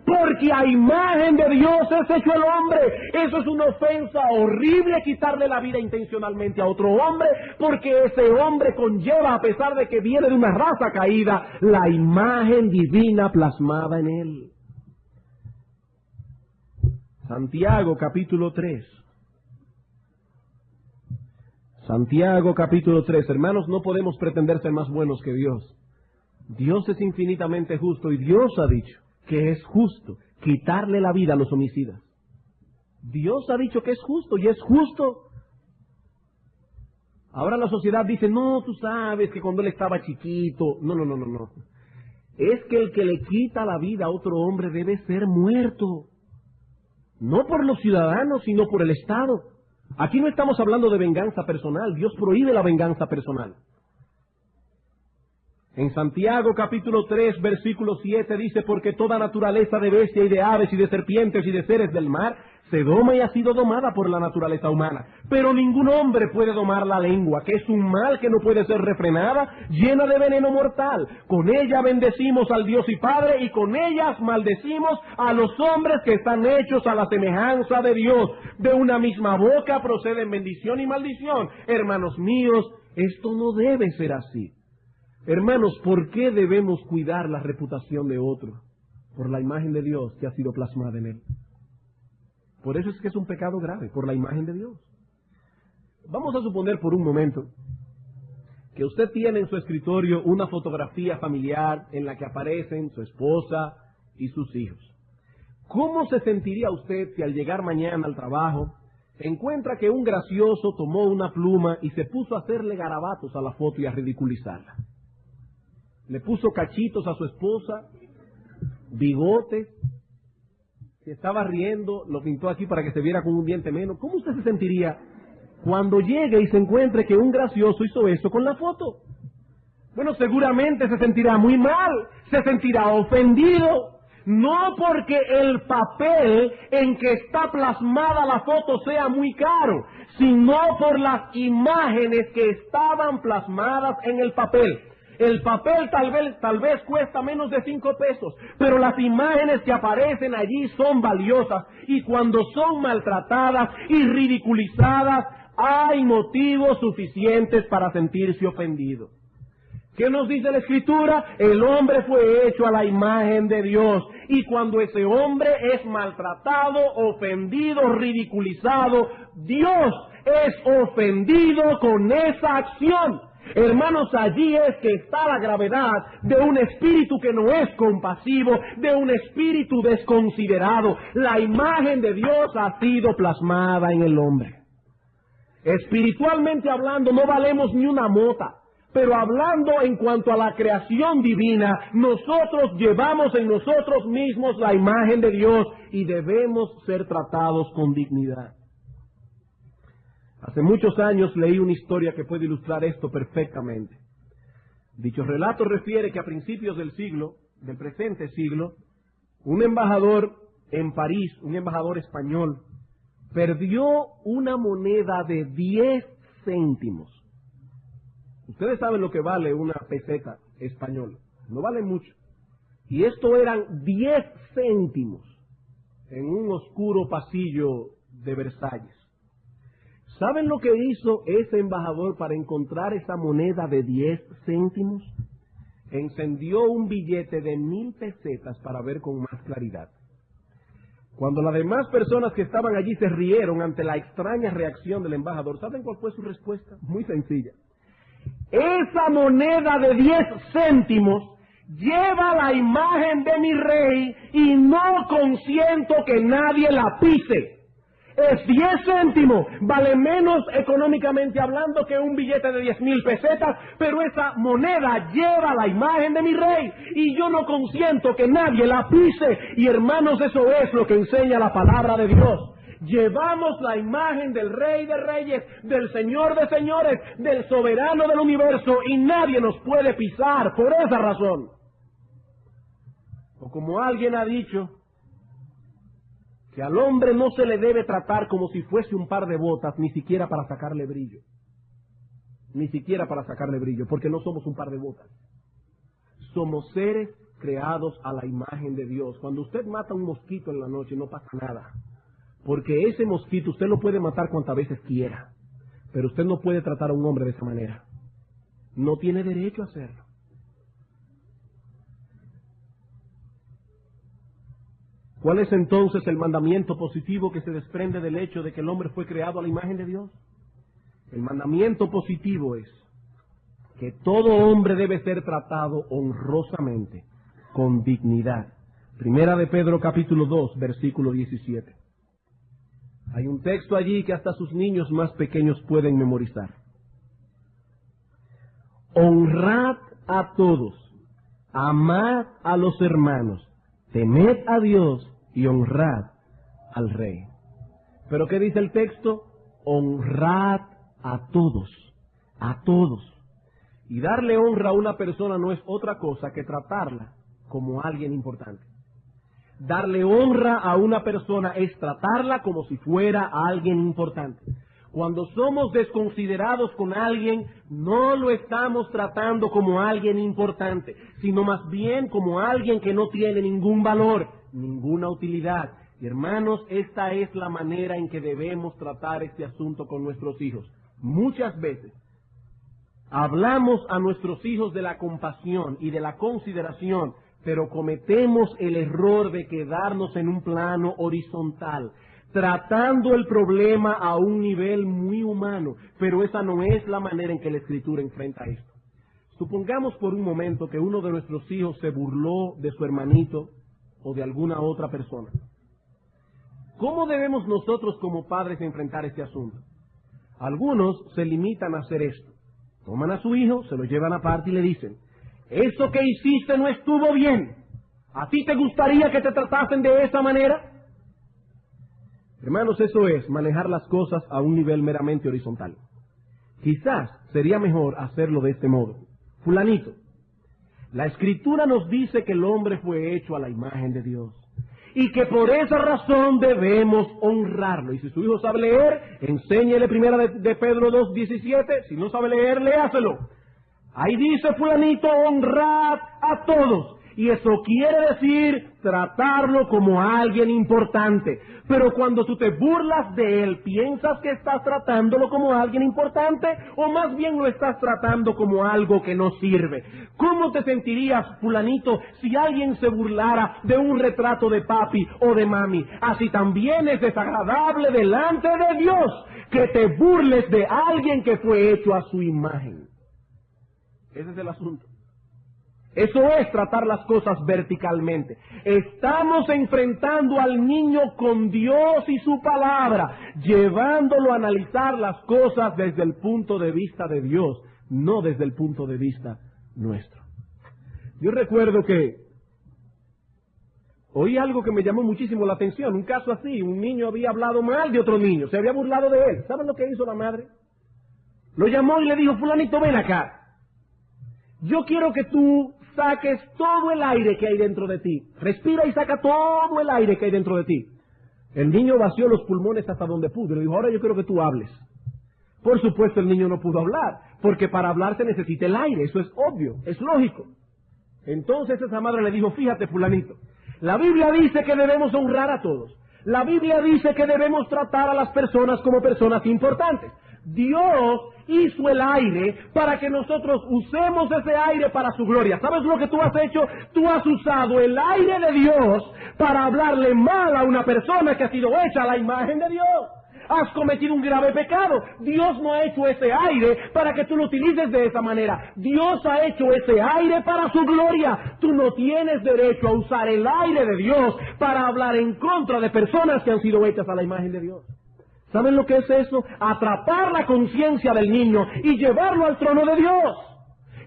Porque a imagen de Dios es hecho el hombre. Eso es una ofensa horrible, quitarle la vida intencionalmente a otro hombre, porque ese hombre conlleva, a pesar de que viene de una raza caída, la imagen divina plasmada en él. Santiago capítulo 3. Santiago capítulo 3. Hermanos, no podemos pretender ser más buenos que Dios. Dios es infinitamente justo y Dios ha dicho que es justo quitarle la vida a los homicidas. Dios ha dicho que es justo y es justo. Ahora la sociedad dice, no, tú sabes que cuando él estaba chiquito. No. Es que el que le quita la vida a otro hombre debe ser muerto. No por los ciudadanos, sino por el Estado. Aquí no estamos hablando de venganza personal. Dios prohíbe la venganza personal. En Santiago capítulo 3, versículo 7 dice, porque toda naturaleza de bestia y de aves y de serpientes y de seres del mar se doma y ha sido domada por la naturaleza humana. Pero ningún hombre puede domar la lengua, que es un mal que no puede ser refrenada, llena de veneno mortal. Con ella bendecimos al Dios y Padre, y con ellas maldecimos a los hombres que están hechos a la semejanza de Dios. De una misma boca proceden bendición y maldición. Hermanos míos, esto no debe ser así. Hermanos, ¿por qué debemos cuidar la reputación de otro? Por la imagen de Dios que ha sido plasmada en él. Por eso es que es un pecado grave, por la imagen de Dios. Vamos a suponer por un momento que usted tiene en su escritorio una fotografía familiar en la que aparecen su esposa y sus hijos. ¿Cómo se sentiría usted si al llegar mañana al trabajo encuentra que un gracioso tomó una pluma y se puso a hacerle garabatos a la foto y a ridiculizarla? Le puso cachitos a su esposa, bigotes, se estaba riendo, lo pintó aquí para que se viera con un diente menos. ¿Cómo usted se sentiría cuando llegue y se encuentre que un gracioso hizo eso con la foto? Bueno, seguramente se sentirá muy mal, se sentirá ofendido, no porque el papel en que está plasmada la foto sea muy caro, sino por las imágenes que estaban plasmadas en el papel. El papel tal vez cuesta menos de 5 pesos, pero las imágenes que aparecen allí son valiosas, y cuando son maltratadas y ridiculizadas, hay motivos suficientes para sentirse ofendido. ¿Qué nos dice la Escritura? El hombre fue hecho a la imagen de Dios, y cuando ese hombre es maltratado, ofendido, ridiculizado, Dios es ofendido con esa acción. Hermanos, allí es que está la gravedad de un espíritu que no es compasivo, de un espíritu desconsiderado. La imagen de Dios ha sido plasmada en el hombre. Espiritualmente hablando, no valemos ni una mota, pero hablando en cuanto a la creación divina, nosotros llevamos en nosotros mismos la imagen de Dios y debemos ser tratados con dignidad. Hace muchos años leí una historia que puede ilustrar esto perfectamente. Dicho relato refiere que a principios del presente siglo, un embajador en París, un embajador español, perdió una moneda de 10 céntimos. Ustedes saben lo que vale una peseta española. No vale mucho. Y esto eran 10 céntimos en un oscuro pasillo de Versalles. ¿Saben lo que hizo ese embajador para encontrar esa moneda de 10 céntimos? Encendió un billete de 1000 pesetas para ver con más claridad. Cuando las demás personas que estaban allí se rieron ante la extraña reacción del embajador, ¿saben cuál fue su respuesta? Muy sencilla. Esa moneda de 10 céntimos lleva la imagen de mi rey y no consiento que nadie la pise. Es 10 céntimos, vale menos económicamente hablando que un billete de 10,000 pesetas, pero esa moneda lleva la imagen de mi rey y yo no consiento que nadie la pise. Y hermanos, eso es lo que enseña la palabra de Dios. Llevamos la imagen del Rey de Reyes, del Señor de Señores, del Soberano del Universo, y nadie nos puede pisar por esa razón. O como alguien ha dicho, que al hombre no se le debe tratar como si fuese un par de botas, ni siquiera para sacarle brillo. Ni siquiera para sacarle brillo, porque no somos un par de botas. Somos seres creados a la imagen de Dios. Cuando usted mata un mosquito en la noche no pasa nada, porque ese mosquito usted lo puede matar cuantas veces quiera, pero usted no puede tratar a un hombre de esa manera. No tiene derecho a hacerlo. ¿Cuál es entonces el mandamiento positivo que se desprende del hecho de que el hombre fue creado a la imagen de Dios? El mandamiento positivo es que todo hombre debe ser tratado honrosamente, con dignidad. Primera de Pedro capítulo 2, versículo 17. Hay un texto allí que hasta sus niños más pequeños pueden memorizar. Honrad a todos, amad a los hermanos, temed a Dios y honrad al Rey. ¿Pero qué dice el texto? Honrad a todos, a todos. Y darle honra a una persona no es otra cosa que tratarla como alguien importante. Darle honra a una persona es tratarla como si fuera alguien importante. Cuando somos desconsiderados con alguien, no lo estamos tratando como alguien importante, sino más bien como alguien que no tiene ningún valor, ninguna utilidad. Y hermanos, esta es la manera en que debemos tratar este asunto con nuestros hijos. Muchas veces hablamos a nuestros hijos de la compasión y de la consideración, pero cometemos el error de quedarnos en un plano horizontal, tratando el problema a un nivel muy humano, pero esa no es la manera en que la Escritura enfrenta esto. Supongamos por un momento que uno de nuestros hijos se burló de su hermanito o de alguna otra persona. ¿Cómo debemos nosotros como padres enfrentar este asunto? Algunos se limitan a hacer esto. Toman a su hijo, se lo llevan aparte y le dicen: eso que hiciste no estuvo bien. ¿A ti te gustaría que te tratasen de esa manera? Hermanos, eso es manejar las cosas a un nivel meramente horizontal. Quizás sería mejor hacerlo de este modo. Fulanito, la Escritura nos dice que el hombre fue hecho a la imagen de Dios y que por esa razón debemos honrarlo. Y si su hijo sabe leer, enséñele primera de Pedro 2:17. Si no sabe leer, léaselo. Ahí dice fulanito, honrad a todos. Y eso quiere decir tratarlo como alguien importante. Pero cuando tú te burlas de él, ¿piensas que estás tratándolo como alguien importante? ¿O más bien lo estás tratando como algo que no sirve? ¿Cómo te sentirías, fulanito, si alguien se burlara de un retrato de papi o de mami? Así también es desagradable delante de Dios que te burles de alguien que fue hecho a su imagen. Ese es el asunto. Eso es tratar las cosas verticalmente. Estamos enfrentando al niño con Dios y su palabra, llevándolo a analizar las cosas desde el punto de vista de Dios, no desde el punto de vista nuestro. Yo recuerdo que oí algo que me llamó muchísimo la atención, un caso así: un niño había hablado mal de otro niño, se había burlado de él. ¿Saben lo que hizo la madre? Lo llamó y le dijo: fulanito, ven acá. Yo quiero que tú saques todo el aire que hay dentro de ti. Respira y saca todo el aire que hay dentro de ti. El niño vació los pulmones hasta donde pudo. Le dijo: ahora yo quiero que tú hables. Por supuesto, el niño no pudo hablar, porque para hablar se necesita el aire. Eso es obvio, es lógico. Entonces esa madre le dijo: fíjate, fulanito, la Biblia dice que debemos honrar a todos. La Biblia dice que debemos tratar a las personas como personas importantes. Dios hizo el aire para que nosotros usemos ese aire para su gloria. ¿Sabes lo que tú has hecho? Tú has usado el aire de Dios para hablarle mal a una persona que ha sido hecha a la imagen de Dios. Has cometido un grave pecado. Dios no ha hecho ese aire para que tú lo utilices de esa manera. Dios ha hecho ese aire para su gloria. Tú no tienes derecho a usar el aire de Dios para hablar en contra de personas que han sido hechas a la imagen de Dios. ¿Saben lo que es eso? Atrapar la conciencia del niño y llevarlo al trono de Dios.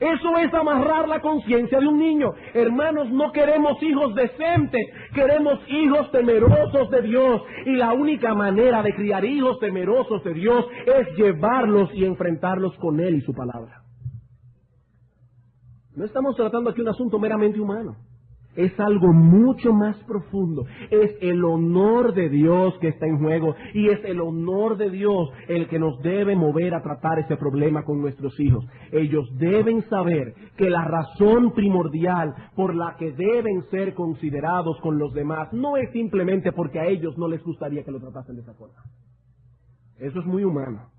Eso es amarrar la conciencia de un niño. Hermanos, no queremos hijos decentes, queremos hijos temerosos de Dios. Y la única manera de criar hijos temerosos de Dios es llevarlos y enfrentarlos con Él y su palabra. No estamos tratando aquí un asunto meramente humano. Es algo mucho más profundo. Es el honor de Dios que está en juego, y es el honor de Dios el que nos debe mover a tratar ese problema con nuestros hijos. Ellos deben saber que la razón primordial por la que deben ser considerados con los demás no es simplemente porque a ellos no les gustaría que lo tratasen de esa forma. Eso es muy humano.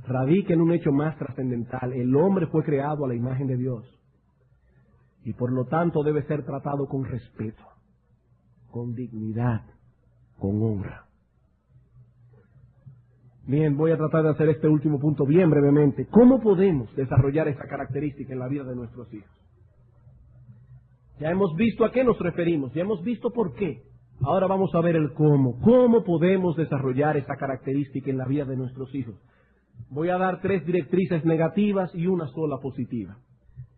Radica en un hecho más trascendental. El hombre fue creado a la imagen de Dios, y por lo tanto debe ser tratado con respeto, con dignidad, con honra. Bien, voy a tratar de hacer este último punto bien brevemente. ¿Cómo podemos desarrollar esta característica en la vida de nuestros hijos? Ya hemos visto a qué nos referimos, ya hemos visto por qué. Ahora vamos a ver el cómo. ¿Cómo podemos desarrollar esta característica en la vida de nuestros hijos? Voy a dar 3 directrices negativas y una sola positiva.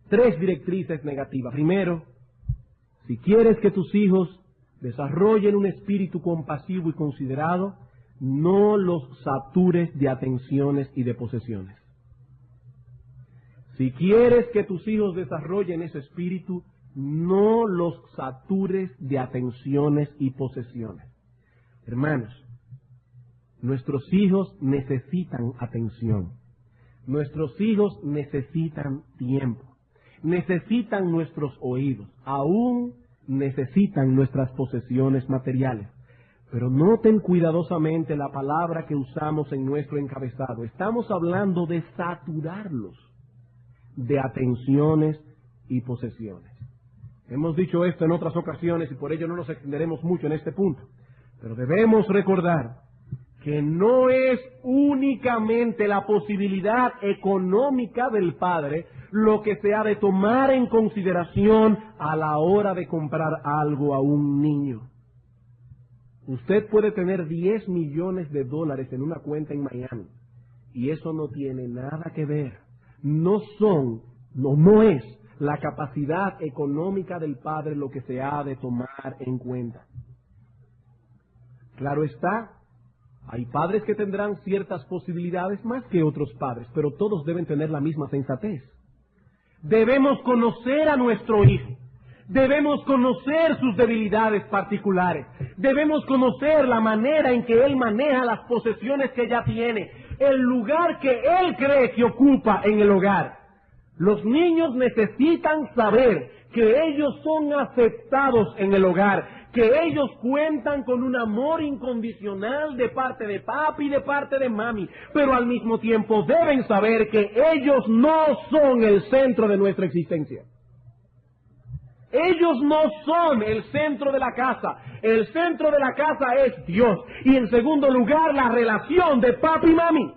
3 directrices negativas. Primero, si quieres que tus hijos desarrollen un espíritu compasivo y considerado, no los satures de atenciones y de posesiones. Si quieres que tus hijos desarrollen ese espíritu, no los satures de atenciones y posesiones. Hermanos, nuestros hijos necesitan atención. Nuestros hijos necesitan tiempo. Necesitan nuestros oídos. Aún necesitan nuestras posesiones materiales. Pero noten cuidadosamente la palabra que usamos en nuestro encabezado. Estamos hablando de saturarlos de atenciones y posesiones. Hemos dicho esto en otras ocasiones y por ello no nos extenderemos mucho en este punto. Pero debemos recordar que no es únicamente la posibilidad económica del padre lo que se ha de tomar en consideración a la hora de comprar algo a un niño. Usted puede tener 10 millones de dólares en una cuenta en Miami y eso no tiene nada que ver. No es la capacidad económica del padre lo que se ha de tomar en cuenta. Claro está, hay padres que tendrán ciertas posibilidades más que otros padres, pero todos deben tener la misma sensatez. Debemos conocer a nuestro hijo. Debemos conocer sus debilidades particulares. Debemos conocer la manera en que él maneja las posesiones que ya tiene, el lugar que él cree que ocupa en el hogar. Los niños necesitan saber que ellos son aceptados en el hogar, que ellos cuentan con un amor incondicional de parte de papi y de parte de mami, pero al mismo tiempo deben saber que ellos no son el centro de nuestra existencia. Ellos no son el centro de la casa. El centro de la casa es Dios. Y en segundo lugar, la relación de papi y mami.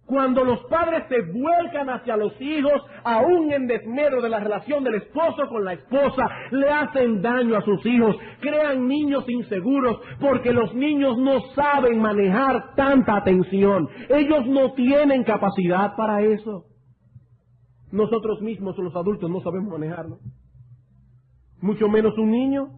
Cuando los padres se vuelcan hacia los hijos, aún en desmedro de la relación del esposo con la esposa, le hacen daño a sus hijos, crean niños inseguros, porque los niños no saben manejar tanta atención. Ellos no tienen capacidad para eso. Nosotros mismos, los adultos, no sabemos manejarlo. Mucho menos un niño.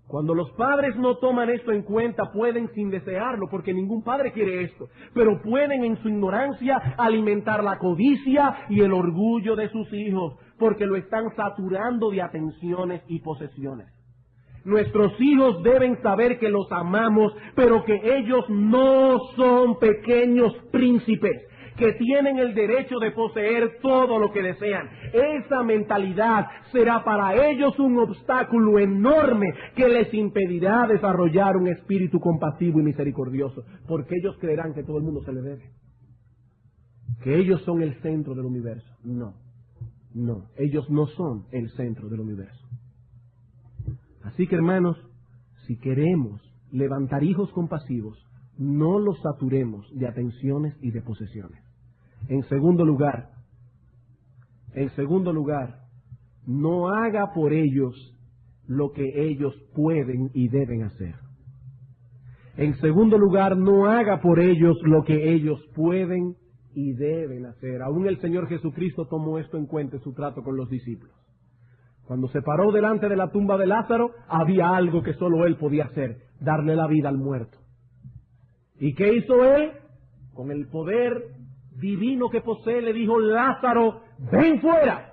Cuando los padres no toman esto en cuenta, pueden sin desearlo, porque ningún padre quiere esto, pero pueden en su ignorancia alimentar la codicia y el orgullo de sus hijos, porque lo están saturando de atenciones y posesiones. Nuestros hijos deben saber que los amamos, pero que ellos no son pequeños príncipes, que tienen el derecho de poseer todo lo que desean. Esa mentalidad será para ellos un obstáculo enorme que les impedirá desarrollar un espíritu compasivo y misericordioso, porque ellos creerán que todo el mundo se le debe, que ellos son el centro del universo. No, ellos no son el centro del universo. Así que, hermanos, si queremos levantar hijos compasivos, no los saturemos de atenciones y de posesiones. En segundo lugar, no haga por ellos lo que ellos pueden y deben hacer. En segundo lugar, no haga por ellos lo que ellos pueden y deben hacer. Aún el Señor Jesucristo tomó esto en cuenta en su trato con los discípulos. Cuando se paró delante de la tumba de Lázaro, había algo que solo él podía hacer: darle la vida al muerto. ¿Y qué hizo él? Con el poder divino que posee, le dijo: Lázaro, ven fuera.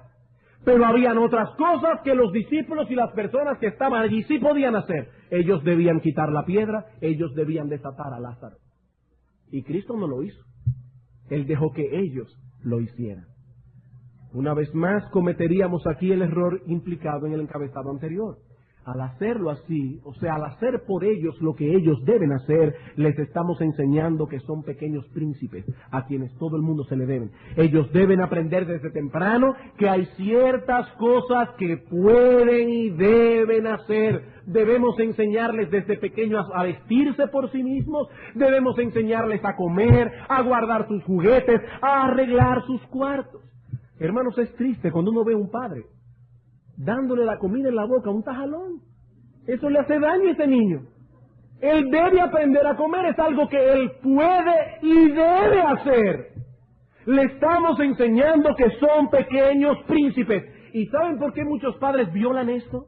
Pero habían otras cosas que los discípulos y las personas que estaban allí sí podían hacer. Ellos debían quitar la piedra, ellos debían desatar a Lázaro. Y Cristo no lo hizo. Él dejó que ellos lo hicieran. Una vez más cometeríamos aquí el error implicado en el encabezado anterior. Al hacerlo así, o sea, al hacer por ellos lo que ellos deben hacer, les estamos enseñando que son pequeños príncipes a quienes todo el mundo se le deben. Ellos deben aprender desde temprano que hay ciertas cosas que pueden y deben hacer. Debemos enseñarles desde pequeños a vestirse por sí mismos, debemos enseñarles a comer, a guardar sus juguetes, a arreglar sus cuartos. Hermanos, es triste cuando uno ve a un padre dándole la comida en la boca a un tajalón. Eso le hace daño a ese niño. Él debe aprender a comer, es algo que él puede y debe hacer. Le estamos enseñando que son pequeños príncipes. ¿Y saben por qué muchos padres violan esto?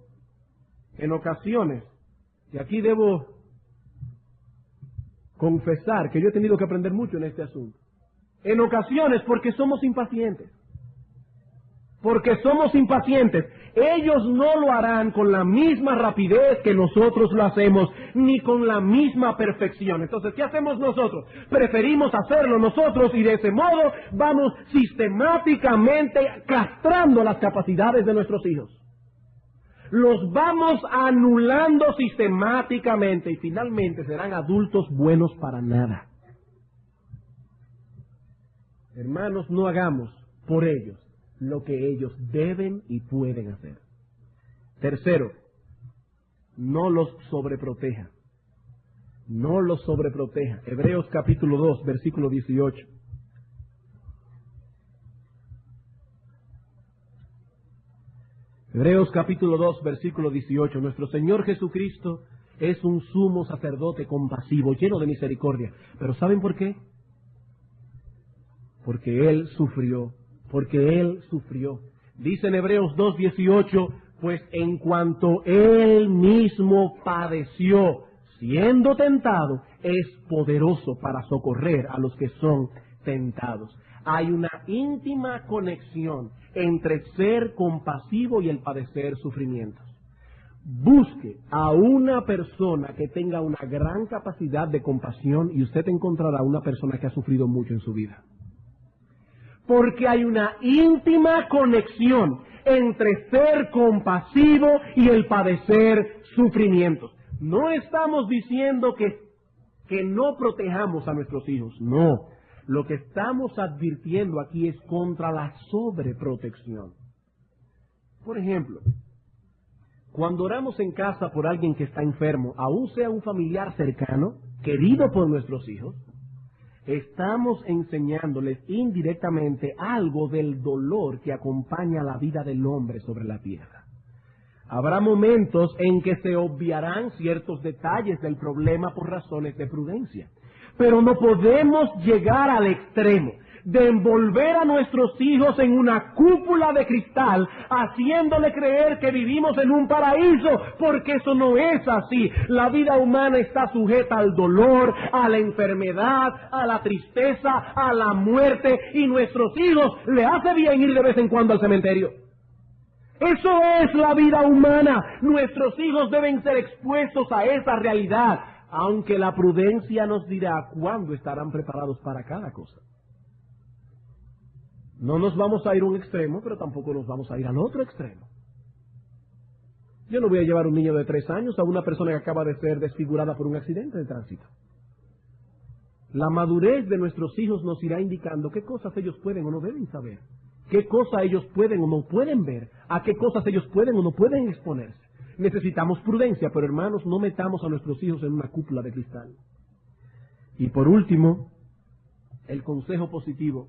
En ocasiones, y aquí debo confesar que yo he tenido que aprender mucho en este asunto. En ocasiones porque somos impacientes. Porque somos impacientes. Ellos no lo harán con la misma rapidez que nosotros lo hacemos, ni con la misma perfección. Entonces, ¿qué hacemos nosotros? Preferimos hacerlo nosotros y de ese modo vamos sistemáticamente castrando las capacidades de nuestros hijos. Los vamos anulando sistemáticamente y finalmente serán adultos buenos para nada. Hermanos, no hagamos por ellos lo que ellos deben y pueden hacer. Tercero, no los sobreproteja. No los sobreproteja. Hebreos capítulo 2, versículo 18. Hebreos capítulo 2, versículo 18. Nuestro Señor Jesucristo es un sumo sacerdote compasivo, lleno de misericordia. ¿Pero saben por qué? Porque Él sufrió. Porque Él sufrió. Dice en Hebreos 2, 18, pues en cuanto Él mismo padeció, siendo tentado, es poderoso para socorrer a los que son tentados. Hay una íntima conexión entre ser compasivo y el padecer sufrimientos. Busque a una persona que tenga una gran capacidad de compasión y usted encontrará una persona que ha sufrido mucho en su vida. Porque hay una íntima conexión entre ser compasivo y el padecer sufrimientos. No estamos diciendo que no protejamos a nuestros hijos, no. Lo que estamos advirtiendo aquí es contra la sobreprotección. Por ejemplo, cuando oramos en casa por alguien que está enfermo, aun sea un familiar cercano, querido por nuestros hijos, estamos enseñándoles indirectamente algo del dolor que acompaña la vida del hombre sobre la tierra. Habrá momentos en que se obviarán ciertos detalles del problema por razones de prudencia, pero no podemos llegar al extremo de envolver a nuestros hijos en una cúpula de cristal, haciéndole creer que vivimos en un paraíso, porque eso no es así. La vida humana está sujeta al dolor, a la enfermedad, a la tristeza, a la muerte, y nuestros hijos le hace bien ir de vez en cuando al cementerio. Eso es la vida humana. Nuestros hijos deben ser expuestos a esa realidad, aunque la prudencia nos dirá cuándo estarán preparados para cada cosa. No nos vamos a ir a un extremo, pero tampoco nos vamos a ir al otro extremo. Yo no voy a llevar a un niño de 3 años a una persona que acaba de ser desfigurada por un accidente de tránsito. La madurez de nuestros hijos nos irá indicando qué cosas ellos pueden o no deben saber, qué cosas ellos pueden o no pueden ver, a qué cosas ellos pueden o no pueden exponerse. Necesitamos prudencia, pero hermanos, no metamos a nuestros hijos en una cúpula de cristal. Y por último, el consejo positivo.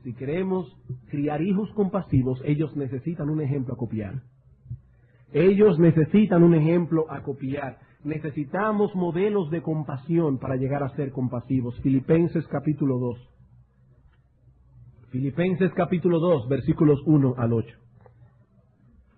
Si queremos criar hijos compasivos, ellos necesitan un ejemplo a copiar. Ellos necesitan un ejemplo a copiar. Necesitamos modelos de compasión para llegar a ser compasivos. Filipenses capítulo 2. Filipenses capítulo 2, versículos 1 al 8.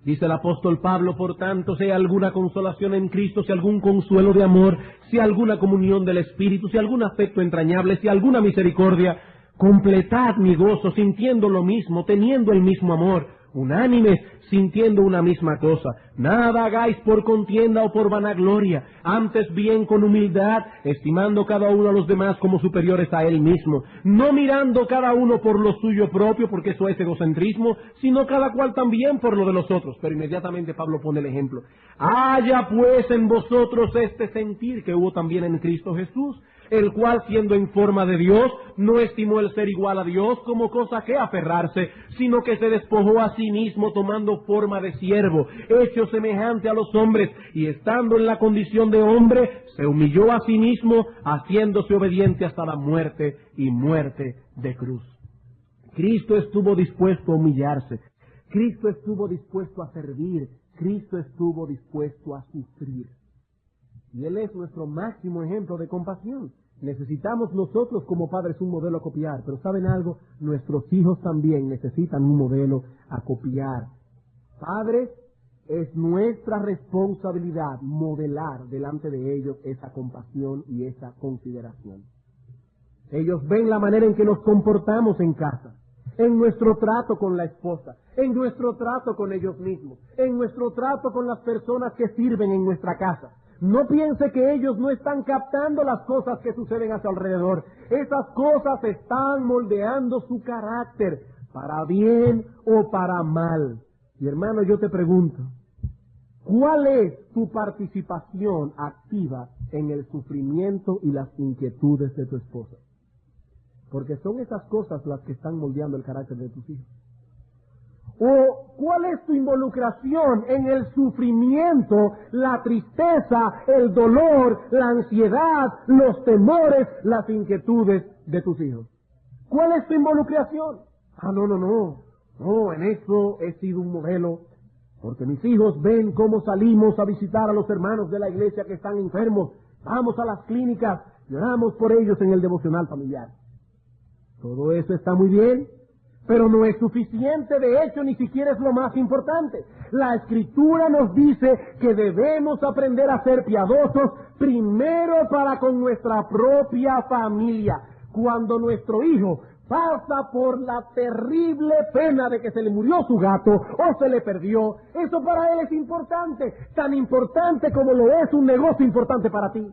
Dice el apóstol Pablo: por tanto, si hay alguna consolación en Cristo, si algún consuelo de amor, si alguna comunión del Espíritu, si algún afecto entrañable, si alguna misericordia, completad mi gozo, sintiendo lo mismo, teniendo el mismo amor, unánimes, sintiendo una misma cosa. Nada hagáis por contienda o por vanagloria, antes bien con humildad, estimando cada uno a los demás como superiores a él mismo, no mirando cada uno por lo suyo propio, porque eso es egocentrismo, sino cada cual también por lo de los otros. Pero inmediatamente Pablo pone el ejemplo. Haya pues en vosotros este sentir que hubo también en Cristo Jesús, el cual, siendo en forma de Dios, no estimó el ser igual a Dios como cosa que aferrarse, sino que se despojó a sí mismo, tomando forma de siervo, hecho semejante a los hombres, y estando en la condición de hombre, se humilló a sí mismo, haciéndose obediente hasta la muerte, y muerte de cruz. Cristo estuvo dispuesto a humillarse, Cristo estuvo dispuesto a servir, Cristo estuvo dispuesto a sufrir. Y Él es nuestro máximo ejemplo de compasión. Necesitamos nosotros como padres un modelo a copiar, pero ¿saben algo? Nuestros hijos también necesitan un modelo a copiar. Padres, es nuestra responsabilidad modelar delante de ellos esa compasión y esa consideración. Ellos ven la manera en que nos comportamos en casa, en nuestro trato con la esposa, en nuestro trato con ellos mismos, en nuestro trato con las personas que sirven en nuestra casa. No piense que ellos no están captando las cosas que suceden a su alrededor. Esas cosas están moldeando su carácter, para bien o para mal. Y hermano, yo te pregunto, ¿cuál es tu participación activa en el sufrimiento y las inquietudes de tu esposa? Porque son esas cosas las que están moldeando el carácter de tus hijos. ¿O cuál es tu involucración en el sufrimiento, la tristeza, el dolor, la ansiedad, los temores, las inquietudes de tus hijos? ¿Cuál es tu involucración? No, en eso he sido un modelo, porque mis hijos ven cómo salimos a visitar a los hermanos de la iglesia que están enfermos, vamos a las clínicas, lloramos por ellos en el devocional familiar. Todo eso está muy bien, pero no es suficiente, de hecho ni siquiera es lo más importante. La Escritura nos dice que debemos aprender a ser piadosos primero para con nuestra propia familia. Cuando nuestro hijo pasa por la terrible pena de que se le murió su gato o se le perdió, eso para él es importante, tan importante como lo es un negocio importante para ti.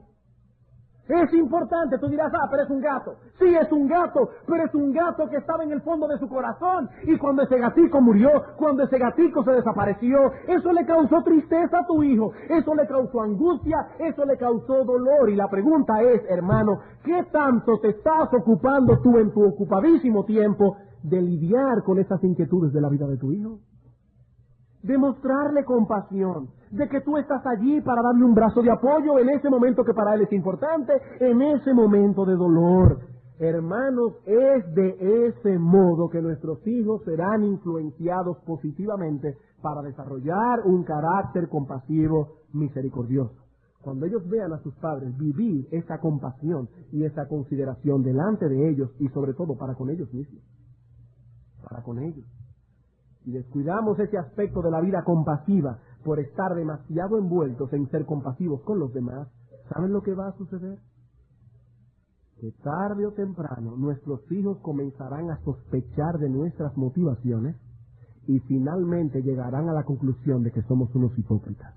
Es importante, tú dirás, pero es un gato. Sí, es un gato, pero es un gato que estaba en el fondo de su corazón. Y cuando ese gatico murió, cuando ese gatico se desapareció, eso le causó tristeza a tu hijo, eso le causó angustia, eso le causó dolor. Y la pregunta es, hermano, ¿qué tanto te estás ocupando tú en tu ocupadísimo tiempo de lidiar con esas inquietudes de la vida de tu hijo? De mostrarle compasión, de que tú estás allí para darle un brazo de apoyo en ese momento que para él es importante, en ese momento de dolor. Hermanos, es de ese modo que nuestros hijos serán influenciados positivamente para desarrollar un carácter compasivo, misericordioso. Cuando ellos vean a sus padres vivir esa compasión y esa consideración delante de ellos y sobre todo para con ellos mismos, para con ellos. Y descuidamos ese aspecto de la vida compasiva por estar demasiado envueltos en ser compasivos con los demás, ¿saben lo que va a suceder? Que tarde o temprano nuestros hijos comenzarán a sospechar de nuestras motivaciones y finalmente llegarán a la conclusión de que somos unos hipócritas.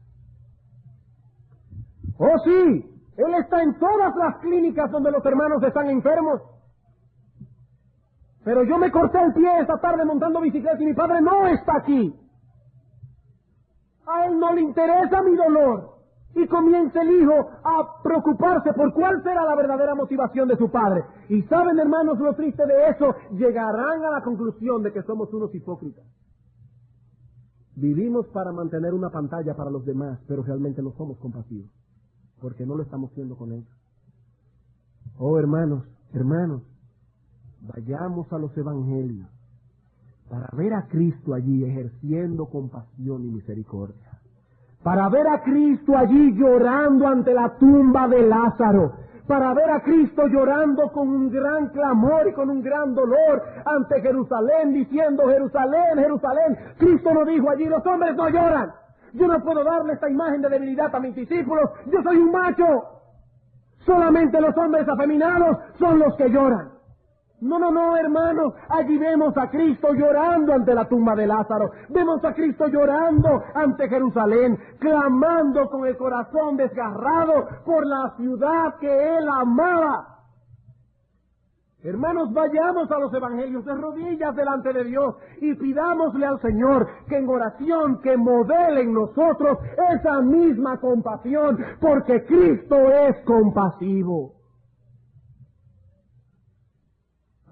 ¡Oh sí! Él está en todas las clínicas donde los hermanos están enfermos. Pero yo me corté el pie esta tarde montando bicicleta y mi padre no está aquí. A él no le interesa mi dolor. Y comienza el hijo a preocuparse por cuál será la verdadera motivación de su padre. Y saben, hermanos, lo triste de eso, llegarán a la conclusión de que somos unos hipócritas. Vivimos para mantener una pantalla para los demás, pero realmente no somos compasivos, porque no lo estamos haciendo con ellos. Oh, hermanos, vayamos a los evangelios para ver a Cristo allí ejerciendo compasión y misericordia. Para ver a Cristo allí llorando ante la tumba de Lázaro. Para ver a Cristo llorando con un gran clamor y con un gran dolor ante Jerusalén, diciendo: Jerusalén, Jerusalén. Cristo no dijo allí: los hombres no lloran. Yo no puedo darle esta imagen de debilidad a mis discípulos. Yo soy un macho. Solamente los hombres afeminados son los que lloran. No, hermanos, allí vemos a Cristo llorando ante la tumba de Lázaro, vemos a Cristo llorando ante Jerusalén, clamando con el corazón desgarrado por la ciudad que Él amaba. Hermanos, vayamos a los evangelios de rodillas delante de Dios y pidámosle al Señor que en oración que modele en nosotros esa misma compasión, porque Cristo es compasivo.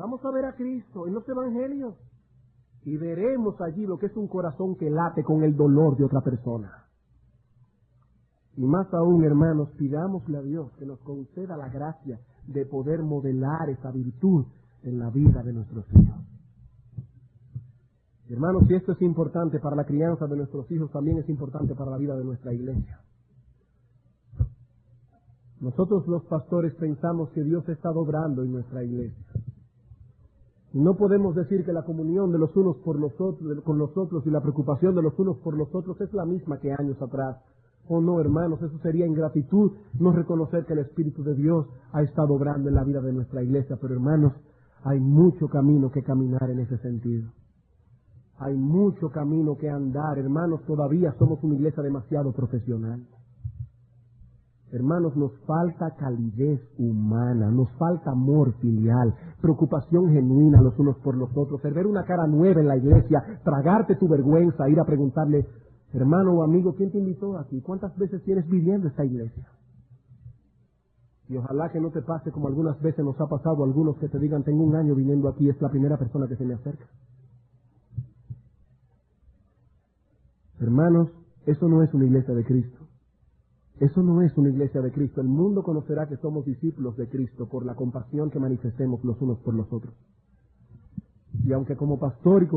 Vamos a ver a Cristo en los evangelios y veremos allí lo que es un corazón que late con el dolor de otra persona. Y más aún, hermanos, pidámosle a Dios que nos conceda la gracia de poder modelar esa virtud en la vida de nuestros hijos. Hermanos, si esto es importante para la crianza de nuestros hijos, también es importante para la vida de nuestra iglesia. Nosotros los pastores pensamos que Dios está obrando en nuestra iglesia. No podemos decir que la comunión de los unos por los otros, con nosotros y la preocupación de los unos por los otros es la misma que años atrás, Oh no, hermanos, eso sería ingratitud, no reconocer que el Espíritu de Dios ha estado obrando en la vida de nuestra iglesia. Pero hermanos, hay mucho camino que caminar en ese sentido. Hay mucho camino que andar. Hermanos, todavía somos una iglesia demasiado profesional. Hermanos, nos falta calidez humana, nos falta amor filial, preocupación genuina los unos por los otros, ver una cara nueva en la iglesia, tragarte tu vergüenza, ir a preguntarle, hermano o amigo, ¿quién te invitó aquí? ¿Cuántas veces tienes viviendo esta iglesia? Y ojalá que no te pase como algunas veces nos ha pasado a algunos que te digan, tengo un año viniendo aquí, es la primera persona que se me acerca. Hermanos, eso no es una iglesia de Cristo. Eso no es una iglesia de Cristo. El mundo conocerá que somos discípulos de Cristo por la compasión que manifestemos los unos por los otros. Y aunque como pastor y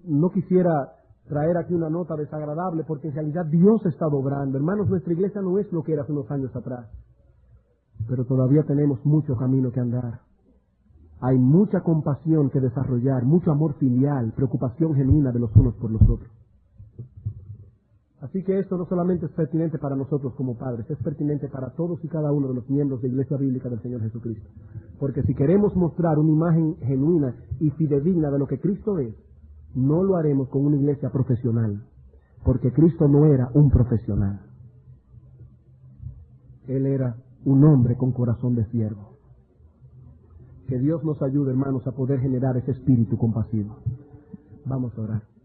no quisiera traer aquí una nota desagradable, porque en realidad Dios está obrando. Hermanos, nuestra iglesia no es lo que era hace unos años atrás. Pero todavía tenemos mucho camino que andar. Hay mucha compasión que desarrollar, mucho amor filial, preocupación genuina de los unos por los otros. Así que esto no solamente es pertinente para nosotros como padres, es pertinente para todos y cada uno de los miembros de Iglesia Bíblica del Señor Jesucristo. Porque si queremos mostrar una imagen genuina y fidedigna de lo que Cristo es, no lo haremos con una iglesia profesional, porque Cristo no era un profesional. Él era un hombre con corazón de siervo. Que Dios nos ayude, hermanos, a poder generar ese espíritu compasivo. Vamos a orar.